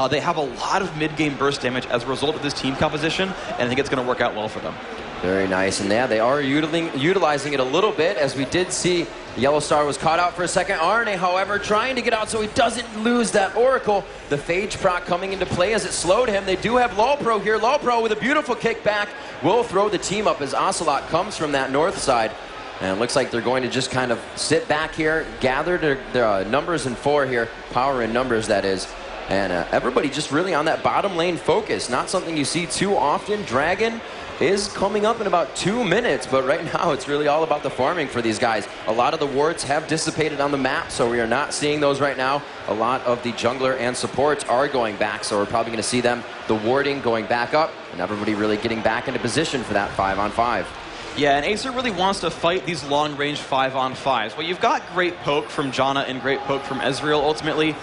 H: they have a lot of mid-game burst damage as a result of this team composition, and I think it's going to work out well for them.
G: Very nice, and yeah, they are utilizing it a little bit, as we did see Yellowstar was caught out for a second. RNA, however, trying to get out so he doesn't lose that Oracle. The Phage proc coming into play as it slowed him. They do have LoLPro here. LoLPro with a beautiful kickback will throw the team up as Ocelot comes from that north side. And it looks like they're going to just kind of sit back here, gather their numbers in 4 here, power in numbers, that is. And everybody just really on that bottom lane focus. Not something you see too often. Dragon is coming up in about 2 minutes, but right now it's really all about the farming for these guys. A lot of the wards have dissipated on the map, so we are not seeing those right now. A lot of the jungler and supports are going back, so we're probably going to see them, the warding going back up, and everybody really getting back into position for that 5-on-5.
H: Yeah, and Acer really wants to fight these long-range 5-on-5s. Well, you've got great poke from Janna and great poke from Ezreal, ultimately.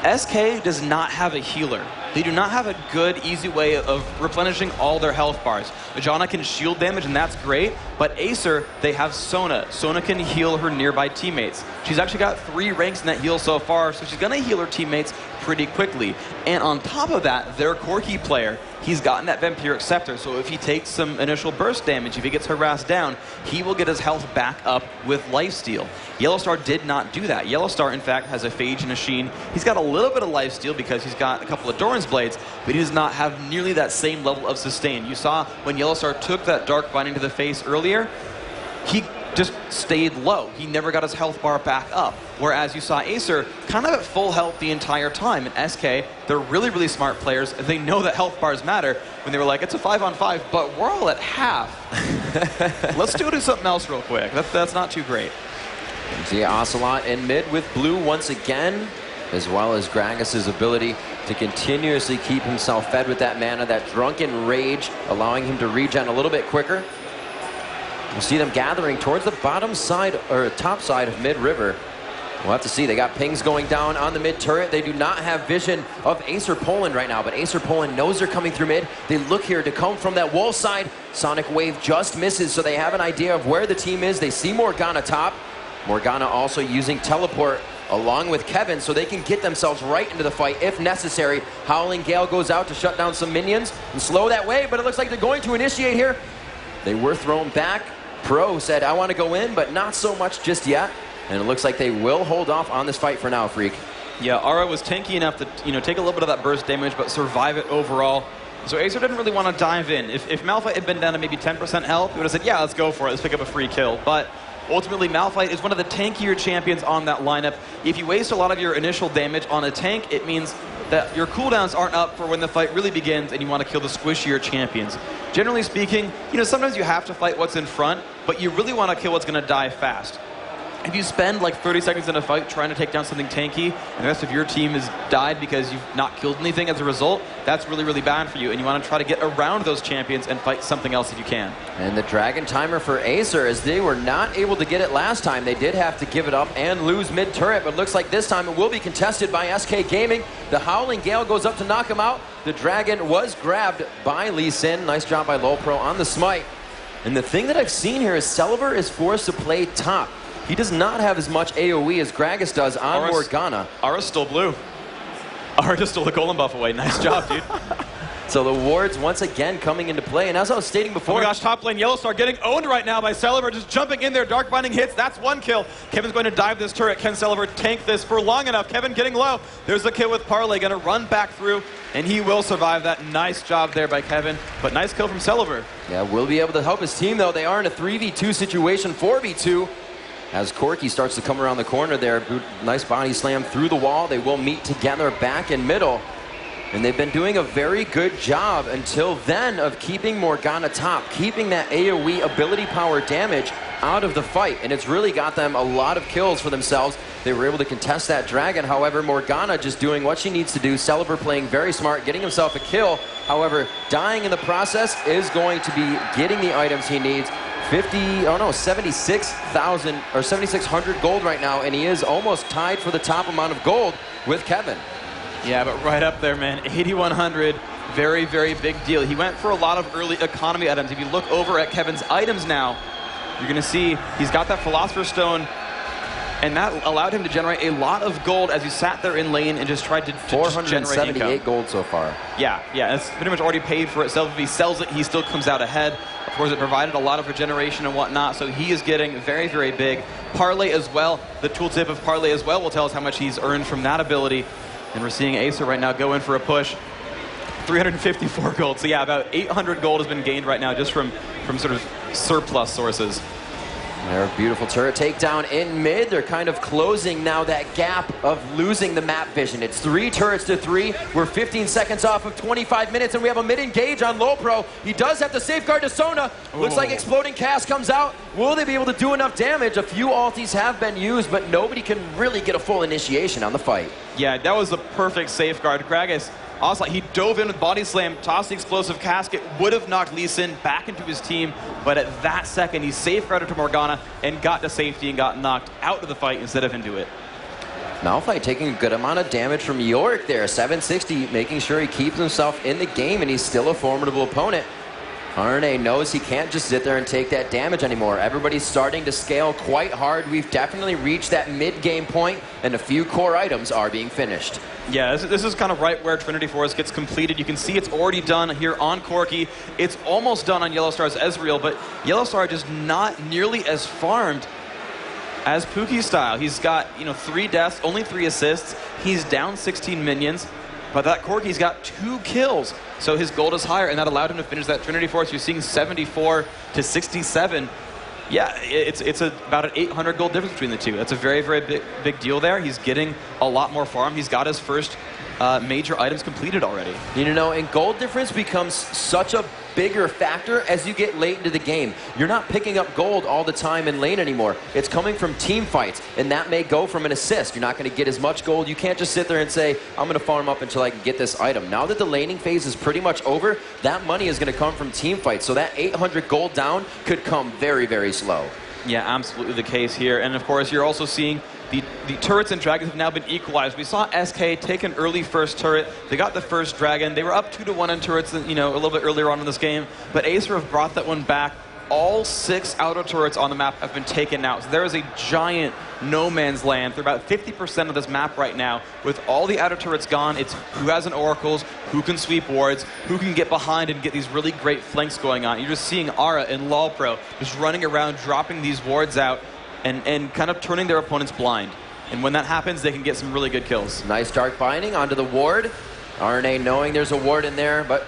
H: SK does not have a healer. They do not have a good, easy way of replenishing all their health bars. Janna can shield damage, and that's great, but Acer, they have Sona. Sona can heal her nearby teammates. She's actually got 3 ranks in that heal so far, so she's going to heal her teammates pretty quickly. And on top of that, their Corki player, he's gotten that Vampiric Scepter, so if he takes some initial burst damage, if he gets harassed down, he will get his health back up with lifesteal. Yellowstar did not do that. Yellowstar, in fact, has a Phage and a Sheen. He's got a little bit of lifesteal because he's got a couple of Doran's Blades, but he does not have nearly that same level of sustain. You saw when Yellowstar took that Dark Binding to the face earlier, he just stayed low. He never got his health bar back up. Whereas you saw Acer kind of at full health the entire time. And SK, they're really, really smart players. They know that health bars matter when they were like, it's a 5-on-5, but we're all at half. Let's do something else real quick. That's not too great.
G: See Ocelot in mid with blue once again, as well as Gragas's ability to continuously keep himself fed with that mana, that drunken rage, allowing him to regen a little bit quicker. We'll see them gathering towards the bottom side, or top side of mid-river. We'll have to see. They got pings going down on the mid turret. They do not have vision of Acer Poland right now, but Acer Poland knows they're coming through mid. They look here to come from that wall side. Sonic Wave just misses, so they have an idea of where the team is. They see Morgana top. Morgana also using teleport along with Kevin, so they can get themselves right into the fight if necessary. Howling Gale goes out to shut down some minions and slow that wave, but it looks like they're going to initiate here. They were thrown back. Pro said, I want to go in, but not so much just yet. And it looks like they will hold off on this fight for now, Freak.
H: Yeah, Ara was tanky enough to take a little bit of that burst damage, but survive it overall. So Acer didn't really want to dive in. If Malphite had been down to maybe 10% health, he would have said, yeah, let's go for it. Let's pick up a free kill. But ultimately, Malphite is one of the tankier champions on that lineup. If you waste a lot of your initial damage on a tank, it means that your cooldowns aren't up for when the fight really begins and you want to kill the squishier champions. Generally speaking, sometimes you have to fight what's in front, but you really want to kill what's going to die fast. If you spend like 30 seconds in a fight trying to take down something tanky, and the rest of your team has died because you've not killed anything as a result, that's really, really bad for you. And you want to try to get around those champions and fight something else if you can.
G: And the Dragon timer for Acer, as they were not able to get it last time, they did have to give it up and lose mid-turret, but looks like this time it will be contested by SK Gaming. The Howling Gale goes up to knock him out. The Dragon was grabbed by Lee Sin. Nice job by LoL on the smite. And the thing that I've seen here is Celeber is forced to play top. He does not have as much AoE as Gragas does on Morgana.
H: Aura's still blue. Aura just stole the golem buff away. Nice job, dude.
G: So the wards once again coming into play. And as I was stating before...
H: Oh my gosh, top lane Yellowstar getting owned right now by Celeber, just jumping in there. Dark Binding hits. That's one kill. Kevin's going to dive this turret. Can Celeber tank this for long enough? Kevin getting low. There's the kill with Parley. Going to run back through, and he will survive that. Nice job there by Kevin. But nice kill from Celeber.
G: Yeah, will be able to help his team, though. They are in a 3v2 situation, 4v2. As Corki starts to come around the corner there, nice body slam through the wall. They will meet together back in middle. And they've been doing a very good job until then of keeping Morgana top, keeping that AoE ability power damage out of the fight. And it's really got them a lot of kills for themselves. They were able to contest that Dragon. However, Morgana just doing what she needs to do. Celeber playing very smart, getting himself a kill. However, dying in the process is going to be getting the items he needs. 76,000 or 7,600 gold right now, and he is almost tied for the top amount of gold with Kevin.
H: Yeah, but right up there, man. 8,100, very, very big deal. He went for a lot of early economy items. If you look over at Kevin's items now, you're going to see he's got that Philosopher's Stone, and that allowed him to generate a lot of gold as he sat there in lane and just tried to
G: 478 gold so far.
H: Yeah, it's pretty much already paid for itself. If he sells it, he still comes out ahead. Of course, it provided a lot of regeneration and whatnot, so he is getting very, very big. Parley as well, the tooltip of Parley as well will tell us how much he's earned from that ability. And we're seeing Acer right now go in for a push. 354 gold. So yeah, about 800 gold has been gained right now just from sort of surplus sources.
G: Their beautiful turret takedown in mid. They're kind of closing now that gap of losing the map vision. It's 3 turrets to 3. We're 15 seconds off of 25 minutes, and we have a mid-engage on LoPro. He does have to safeguard to Sona. Looks like Exploding Cast comes out. Will they be able to do enough damage? A few ultis have been used, but nobody can really get a full initiation on the fight.
H: Yeah, that was the perfect safeguard. Gragas, also, he dove in with body slam, tossed the explosive casket, would have knocked Lee Sin back into his team, but at that second, he safeguarded to Morgana and got to safety and got knocked out of the fight instead of into it.
G: Malphite taking a good amount of damage from Yorick there, 760, making sure he keeps himself in the game, and he's still a formidable opponent. RNA knows he can't just sit there and take that damage anymore. Everybody's starting to scale quite hard. We've definitely reached that mid-game point, and a few core items are being finished.
H: Yeah, this is kind of right where Trinity Force gets completed. You can see it's already done here on Corki. It's almost done on Yellowstar's Ezreal, but Yellowstar just not nearly as farmed as Pookie style. He's got 3 deaths, only 3 assists. He's down 16 minions. But that Corki's got 2 kills, so his gold is higher, and that allowed him to finish that Trinity Force. You're seeing 74 to 67. Yeah, it's about an 800 gold difference between the two. That's a very, very big deal there. He's getting a lot more farm. He's got his first major items completed already.
G: And gold difference becomes such a bigger factor as you get late into the game. You're not picking up gold all the time in lane anymore. It's coming from team fights, and that may go from an assist. You're not going to get as much gold. You can't just sit there and say, I'm going to farm up until I can get this item. Now that the laning phase is pretty much over, that money is going to come from team fights. So that 800 gold down could come very, very slow.
H: Yeah, absolutely the case here. And of course, you're also seeing the turrets and dragons have now been equalized. We saw SK take an early first turret. They got the first dragon. They were up 2-1 in turrets, a little bit earlier on in this game. But Acer have brought that one back. All 6 outer turrets on the map have been taken out. So there is a giant no man's land for about 50% of this map right now. With all the outer turrets gone, it's who has an oracles, who can sweep wards, who can get behind and get these really great flanks going on. You're just seeing Aura and LoL Pro just running around, dropping these wards out, and kind of turning their opponents blind. And when that happens, they can get some really good kills.
G: Nice Dark Binding onto the ward. RNA knowing there's a ward in there, but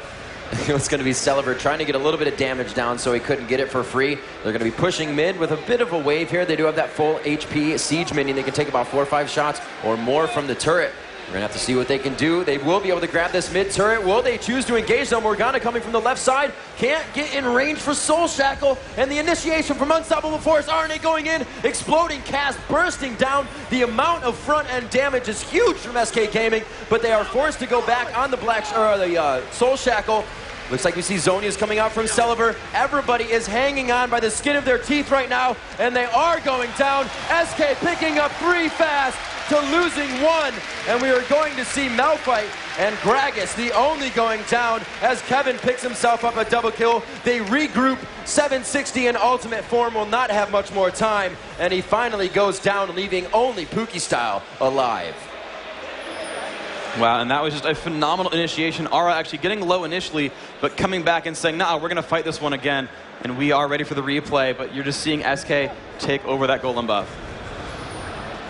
G: it's going to be Celeber trying to get a little bit of damage down so he couldn't get it for free. They're going to be pushing mid with a bit of a wave here. They do have that full HP siege minion. They can take about 4 or 5 shots or more from the turret. We're going to have to see what they can do. They will be able to grab this mid turret. Will they choose to engage them? Morgana coming from the left side. Can't get in range for Soul Shackle. And the initiation from Unstoppable Force. RNA going in. Exploding cast bursting down. The amount of front-end damage is huge from SK Gaming. But they are forced to go back on the Soul Shackle. Looks like we see Zonia's coming out from Celeber. Everybody is hanging on by the skin of their teeth right now, and they are going down. SK picking up 3 fast to losing 1, and we are going to see Malphite and Gragas the only going down as Kevin picks himself up a double kill. They regroup. 760 in ultimate form will not have much more time, and he finally goes down, leaving only Pookie Style alive.
H: Wow, and that was just a phenomenal initiation. Aura actually getting low initially, but coming back and saying, nah, we're going to fight this one again. And we are ready for the replay, but you're just seeing SK take over that golden buff.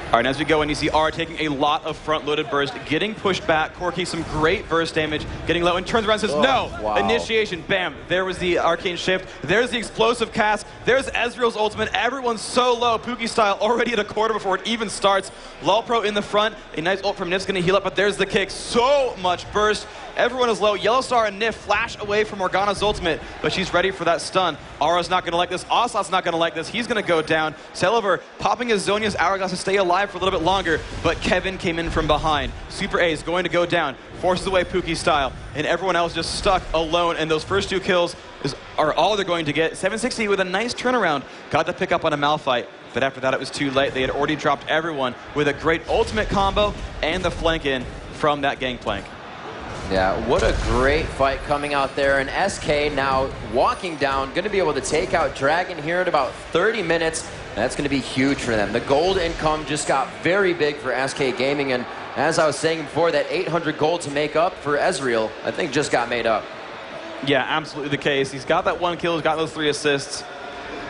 H: All right, and as we go in, you see Aura taking a lot of front-loaded burst, getting pushed back. Corki, some great burst damage, getting low, and turns around and says, no!
G: Wow.
H: Initiation, bam. There was the arcane shift. There's the explosive cast. There's Ezreal's ultimate. Everyone's so low. Pookie Style already at a quarter before it even starts. LoLpro in the front. A nice ult from Nif's going to heal up, but there's the kick. So much burst. Everyone is low. Yellowstar and Nif flash away from Morgana's ultimate, but she's ready for that stun. Aura's not going to like this. Ocelot's not going to like this. He's going to go down. Celeber popping his Zonia's Hourglass to stay alive for a little bit longer, but Kevin came in from behind. Super A is going to go down, forces away Pookie Style, and everyone else just stuck alone, and those first 2 kills are all they're going to get. 760 with a nice turnaround. Got the pick up on a Malphite, but after that it was too late. They had already dropped everyone with a great ultimate combo and the flank in from that Gangplank.
G: Yeah, what a great fight coming out there. And SK now walking down, going to be able to take out Dragon here in about 30 minutes. That's going to be huge for them. The gold income just got very big for SK Gaming. And as I was saying before, that 800 gold to make up for Ezreal, I think just got made up.
H: Yeah, absolutely the case. He's got that 1 kill, he's got those 3 assists.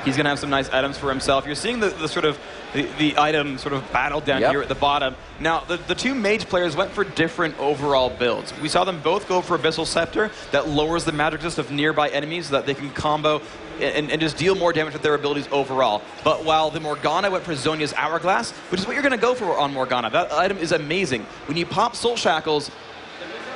H: He's going to have some nice items for himself. You're seeing the sort of the item sort of battle down here at the bottom. Now, the 2 mage players went for different overall builds. We saw them both go for Abyssal Scepter that lowers the magic resist of nearby enemies so that they can combo and just deal more damage with their abilities overall. But while the Morgana went for Zonia's Hourglass, which is what you're going to go for on Morgana. That item is amazing. When you pop Soul Shackles,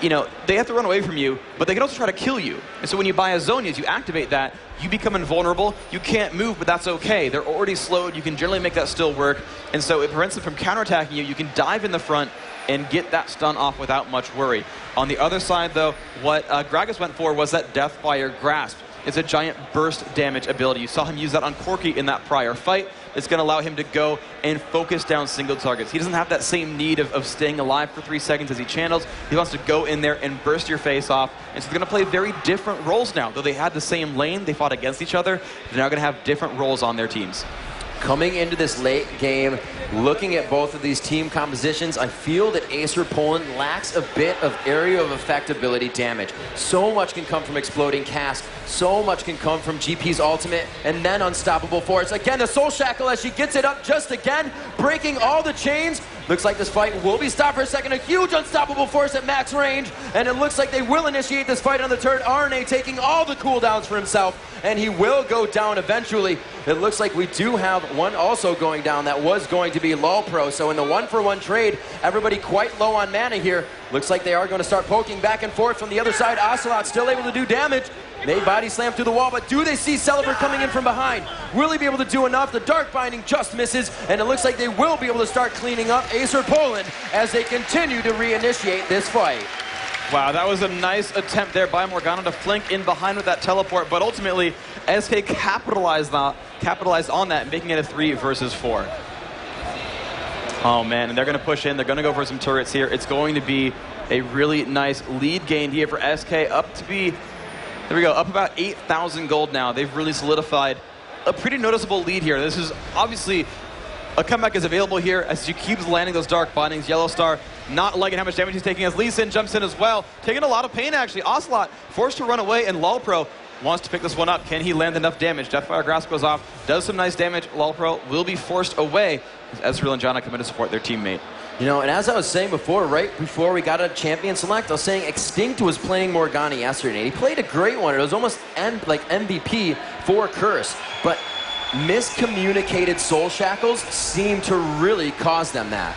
H: you know, they have to run away from you, but they can also try to kill you. And so when you buy a Zonia's, you activate that, you become invulnerable, you can't move, but that's okay. They're already slowed, you can generally make that still work, and so it prevents them from counterattacking you. You can dive in the front and get that stun off without much worry. On the other side, though, what Gragas went for was that Deathfire Grasp. It's a giant burst damage ability. You saw him use that on Corki in that prior fight. It's going to allow him to go and focus down single targets. He doesn't have that same need of staying alive for 3 seconds as he channels. He wants to go in there and burst your face off. And so they're going to play very different roles now. Though they had the same lane, they fought against each other, they're now going to have different roles on their teams.
G: Coming into this late game, looking at both of these team compositions, I feel that Acer Poland lacks a bit of area of effect ability damage. So much can come from Exploding Cast, so much can come from GP's ultimate, and then Unstoppable Force. Again, the Soul Shackle as she gets it up just again, breaking all the chains. Looks like this fight will be stopped for a second. A huge Unstoppable Force at max range, and it looks like they will initiate this fight on the turret. RNA taking all the cooldowns for himself, and he will go down eventually. It looks like we do have one also going down that was going to be LoLpro. So in the 1-for-1 trade, everybody quite low on mana here. Looks like they are going to start poking back and forth from the other side. Ocelot still able to do damage. They body slam through the wall, but do they see Celeber coming in from behind? Will he be able to do enough? The Dark Binding just misses, and it looks like they will be able to start cleaning up Acer Poland as they continue to reinitiate this fight.
H: Wow, that was a nice attempt there by Morgana to flank in behind with that teleport, but ultimately SK capitalized on that, making it a 3 versus 4. Oh man, and they're going to push in. They're going to go for some turrets here. It's going to be a really nice lead gain here for SK, up to be, there we go, up about 8,000 gold now. They've really solidified a pretty noticeable lead here. This is obviously a comeback is available here as he keeps landing those Dark Bindings. Yellowstar not liking how much damage he's taking as Lee Sin jumps in as well. Taking a lot of pain, actually. Ocelot forced to run away, and LoLpro wants to pick this one up. Can he land enough damage? Deathfire Grasp goes off, does some nice damage. LoLpro will be forced away as Ezreal and Janna come in to support their teammate.
G: You know, and as I was saying before, right before we got a champion select, I was saying Extinct was playing Morgana yesterday. He played a great one. It was almost like MVP for Curse, but miscommunicated Soul Shackles seem to really cause them that.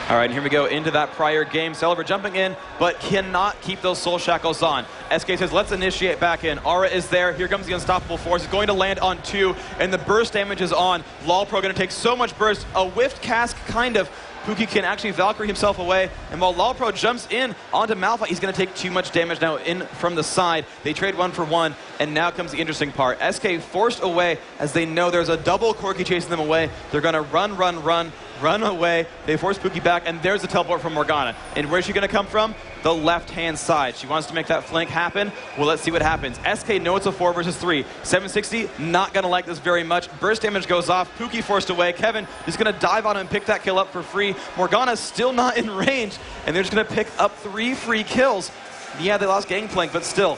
H: All right, and here we go into that prior game. Celeber jumping in, but cannot keep those soul shackles on. SK says, let's initiate back in. Aura is there. Here comes the unstoppable force. It's going to land on 2, and the burst damage is on. LoL Pro going to take so much burst. A whiffed cask, kind of. Pookie can actually Valkyrie himself away, and while LoL Pro jumps in onto Malphite, he's going to take too much damage now in from the side. They trade 1 for 1, and now comes the interesting part. SK forced away as they know there's a double Corki chasing them away. They're going to run away. They force Pookie back, and there's the teleport from Morgana. And where's she going to come from? The left-hand side. She wants to make that flank happen. Well, let's see what happens. SK know it's a 4 versus 3. 760, not going to like this very much. Burst damage goes off. Pookie forced away. Kevin is going to dive on him and pick that kill up for free. Morgana's still not in range, and they're just going to pick up 3 free kills. Yeah, they lost Gangplank, but still,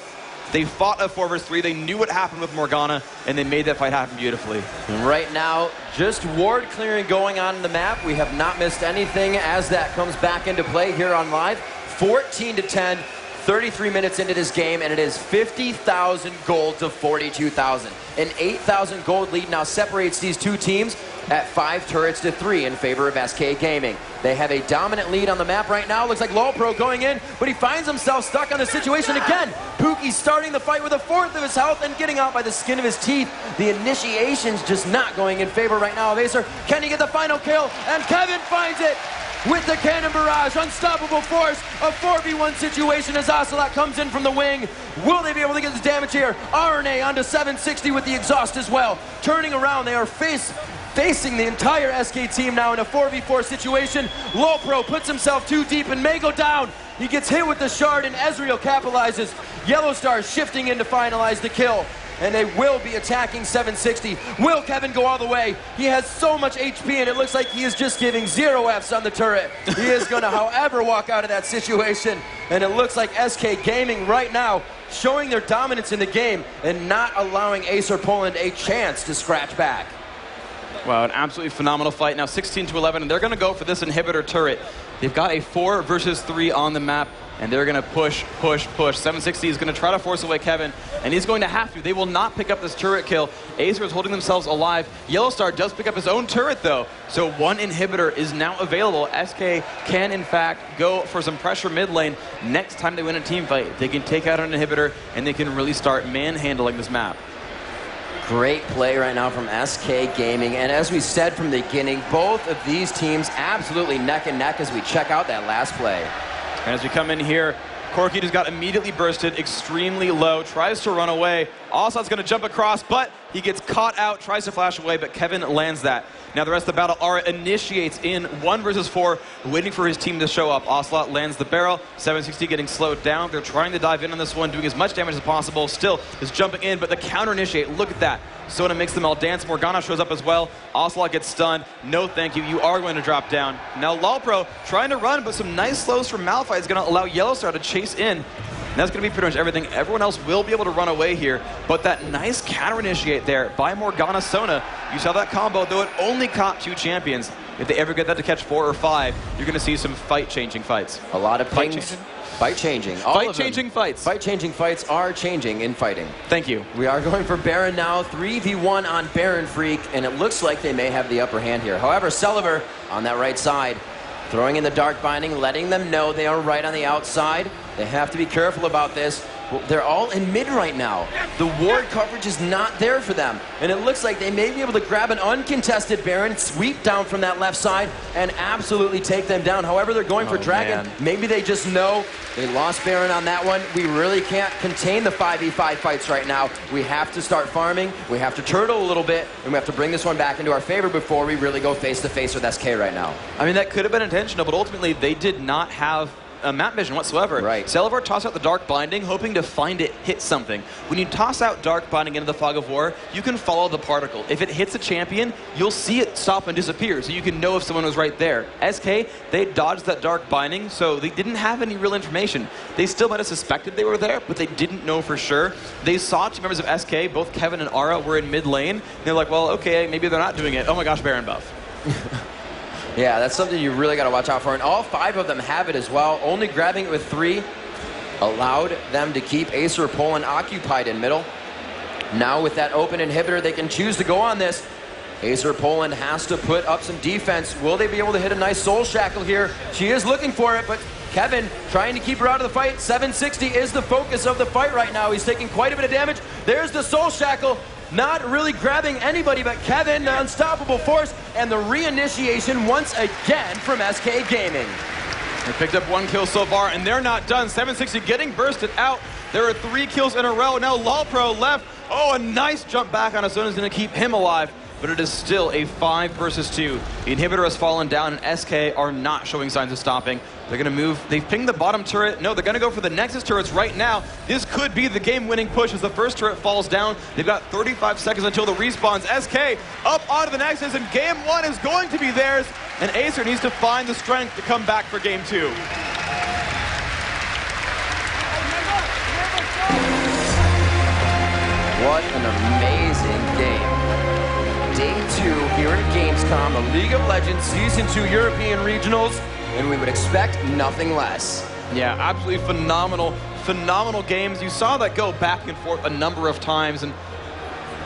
H: they fought a 4 versus 3. They knew what happened with Morgana, and they made that fight happen beautifully.
G: Right now, just ward clearing going on in the map. We have not missed anything as that comes back into play here on live. 14-10, 33 minutes into this game, and it is 50,000 gold to 42,000. An 8,000 gold lead now separates these two teams at 5 turrets to 3 in favor of SK Gaming. They have a dominant lead on the map right now. Looks like LoL Pro going in, but he finds himself stuck on the situation again. Pookie starting the fight with 1/4 of his health and getting out by the skin of his teeth. The initiation's just not going in favor right now of Acer. Can he get the final kill? And Kevin finds it with the cannon barrage. Unstoppable force. A 4v1 situation as Ocelot comes in from the wing. Will they be able to get the damage here? RNA onto 760 with the exhaust as well. Turning around, they are facing the entire SK team now in a 4v4 situation. LoL Pro puts himself too deep and may go down. He gets hit with the shard and Ezreal capitalizes. Yellow Star shifting in to finalize the kill. And they will be attacking 760. Will Kevin go all the way? He has so much HP, and it looks like he is just giving 0 Fs on the turret. He is going to, however, walk out of that situation. And it looks like SK Gaming right now showing their dominance in the game and not allowing Acer Poland a chance to scratch back.
H: Wow, an absolutely phenomenal fight. Now 16-11, and they're going to go for this inhibitor turret. They've got a 4 versus 3 on the map, and they're going to push. 760 is going to try to force away Kevin, and he's going to have to. They will not pick up this turret kill. Acer is holding themselves alive. Yellowstar does pick up his own turret, though, so 1 inhibitor is now available. SK can, in fact, go for some pressure mid lane. Next time they win a team fight, they can take out an inhibitor, and they can really start manhandling this map.
G: Great play right now from SK Gaming, and as we said from the beginning, both of these teams absolutely neck and neck as we check out that last play.
H: And as we come in here, Corki just got immediately bursted, extremely low, tries to run away. Ocelot's going to jump across, but he gets caught out, tries to flash away, but Kevin lands that. Now the rest of the battle, Aura initiates in 1 versus 4, waiting for his team to show up. Ocelot lands the barrel, 760 getting slowed down. They're trying to dive in on this one, doing as much damage as possible. Still is jumping in, but the counter initiate, look at that. Sona makes them all dance. Morgana shows up as well. Ocelot gets stunned. No thank you, you are going to drop down. Now LoL Pro trying to run, but some nice slows from Malphite is going to allow Yellowstar to chase in. And that's going to be pretty much everything. Everyone else will be able to run away here, but that nice counter initiate there by Morgana Sona. You saw that combo, though it only caught 2 champions. If they ever get that to catch 4 or 5, you're going to see some fight-changing fights.
G: A lot of pings. Fight-changing.
H: Fight-changing fights.
G: Fight-changing fights are changing in fighting.
H: Thank you.
G: We are going for Baron now. 3v1 on Baron Freak, and it looks like they may have the upper hand here. However, Celeber on that right side, throwing in the Dark Binding, letting them know they are right on the outside. They have to be careful about this. They're all in mid right now. The ward coverage is not there for them. And it looks like they may be able to grab an uncontested Baron, sweep down from that left side, and absolutely take them down. However, they're going for Dragon. Man. Maybe they just know they lost Baron on that one. We really can't contain the 5v5 fights right now. We have to start farming. We have to turtle a little bit, and we have to bring this one back into our favor before we really go face-to-face with SK right now.
H: I mean, that could have been intentional, but ultimately they did not have map vision whatsoever.
G: Right.
H: Celeber tossed out the Dark Binding, hoping to find it hit something. When you toss out Dark Binding into the Fog of War, you can follow the particle. If it hits a champion, you'll see it stop and disappear, so you can know if someone was right there. SK, they dodged that Dark Binding, so they didn't have any real information. They still might have suspected they were there, but they didn't know for sure. They saw 2 members of SK, both Kevin and Aura, were in mid lane. They're like, well, okay, maybe they're not doing it. Oh my gosh, Baron buff.
G: Yeah, that's something you really got to watch out for. And all 5 of them have it as well. Only grabbing it with 3 allowed them to keep Acer Poland occupied in middle. Now with that open inhibitor, they can choose to go on this. Acer Poland has to put up some defense. Will they be able to hit a nice soul shackle here? She is looking for it, but Kevin trying to keep her out of the fight. 760 is the focus of the fight right now. He's taking quite a bit of damage. There's the soul shackle. Not really grabbing anybody but Kevin, the unstoppable force, and the reinitiation once again from SK Gaming.
H: They picked up 1 kill so far, and they're not done. 760 getting bursted out. There are 3 kills in a row. Now LoL Pro left. Oh, a nice jump back on his own is going to keep him alive, but it is still a 5 versus 2. The inhibitor has fallen down, and SK are not showing signs of stopping. They're going to move. They've pinged the bottom turret. No, they're going to go for the Nexus turrets right now. This could be the game-winning push as the first turret falls down. They've got 35 seconds until the respawns. SK up onto the Nexus, and game 1 is going to be theirs. And Acer needs to find the strength to come back for game 2.
G: What an amazing game. Day 2 here at Gamescom, the League of Legends Season 2 European Regionals, and we would expect nothing less.
H: Yeah, absolutely phenomenal games. You saw that go back and forth a number of times, and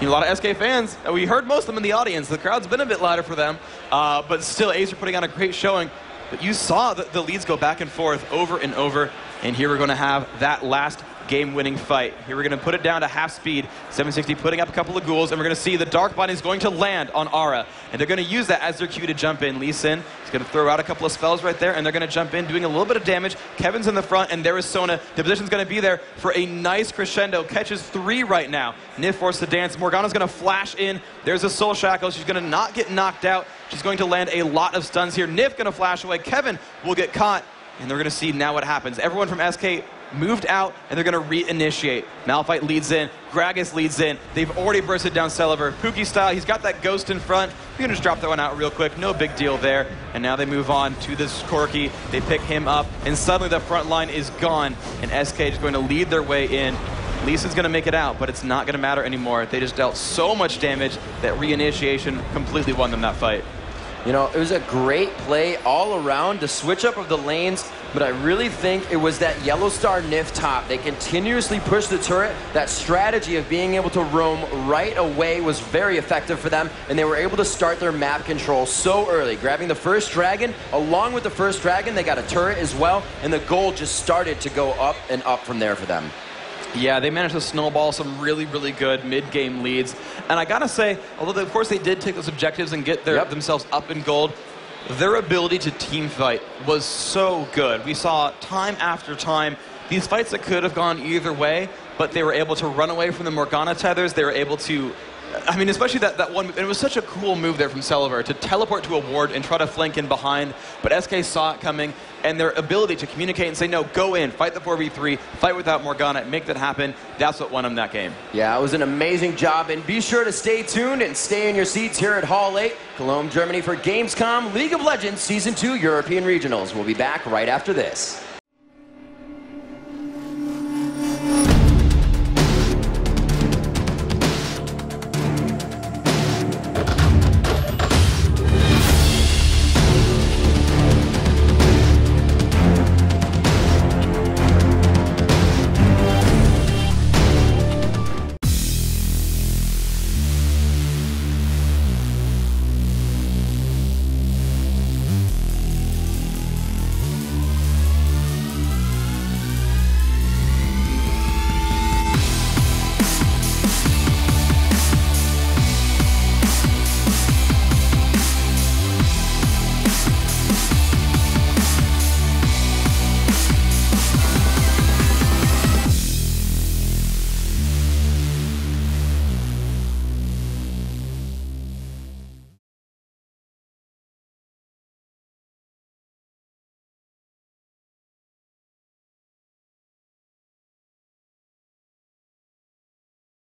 H: a lot of SK fans, we heard most of them in the audience. The crowd's been a bit louder for them, but still Acer putting on a great showing. But you saw the leads go back and forth over and over, and here we're going to have that last game-winning fight. Here we're going to put it down to half speed. 760 putting up a couple of ghouls, and we're going to see the Dark Body is going to land on Aura, and they're going to use that as their cue to jump in. Lee Sin is going to throw out a couple of spells right there, and they're going to jump in, doing a little bit of damage. Kevin's in the front, and there is Sona. The position's going to be there for a nice crescendo. Catches 3 right now. Nif forced to dance. Morgana's going to flash in. There's a Soul Shackle. She's going to not get knocked out. She's going to land a lot of stuns here. Nif going to flash away. Kevin will get caught, and they're going to see now what happens. Everyone from SK moved out, and they're going to reinitiate. Malphite leads in. Gragas leads in. They've already bursted down Celiver. Pookie style, he's got that ghost in front. You can just drop that one out real quick. No big deal there. And now they move on to this Corki. They pick him up, and suddenly the front line is gone, and SK is going to lead their way in. Lisa's going to make it out, but it's not going to matter anymore. They just dealt so much damage that reinitiation completely won them that fight.
G: You know, it was a great play all around, the switch up of the lanes, but I really think it was that Yellow Star Nif top. They continuously pushed the turret. That strategy of being able to roam right away was very effective for them, and they were able to start their map control so early. Grabbing the first dragon, along with the first dragon, they got a turret as well, and the goal just started to go up and up from there for them.
H: Yeah, they managed to snowball some really good mid-game leads. And I gotta say, although of course they did take those objectives and get themselves up in gold, their ability to team fight was so good. We saw time after time these fights that could have gone either way, but they were able to run away from the Morgana tethers. They were able to, I mean, especially that one, and it was such a cool move there from Celiver to teleport to a ward and try to flank in behind, but SK saw it coming, and their ability to communicate and say, no, go in, fight the 4v3, fight without Morgana, make that happen, that's what won them that game.
G: Yeah, it was an amazing job, and be sure to stay tuned and stay in your seats here at Hall 8, Cologne, Germany for Gamescom League of Legends Season 2 European Regionals. We'll be back right after this.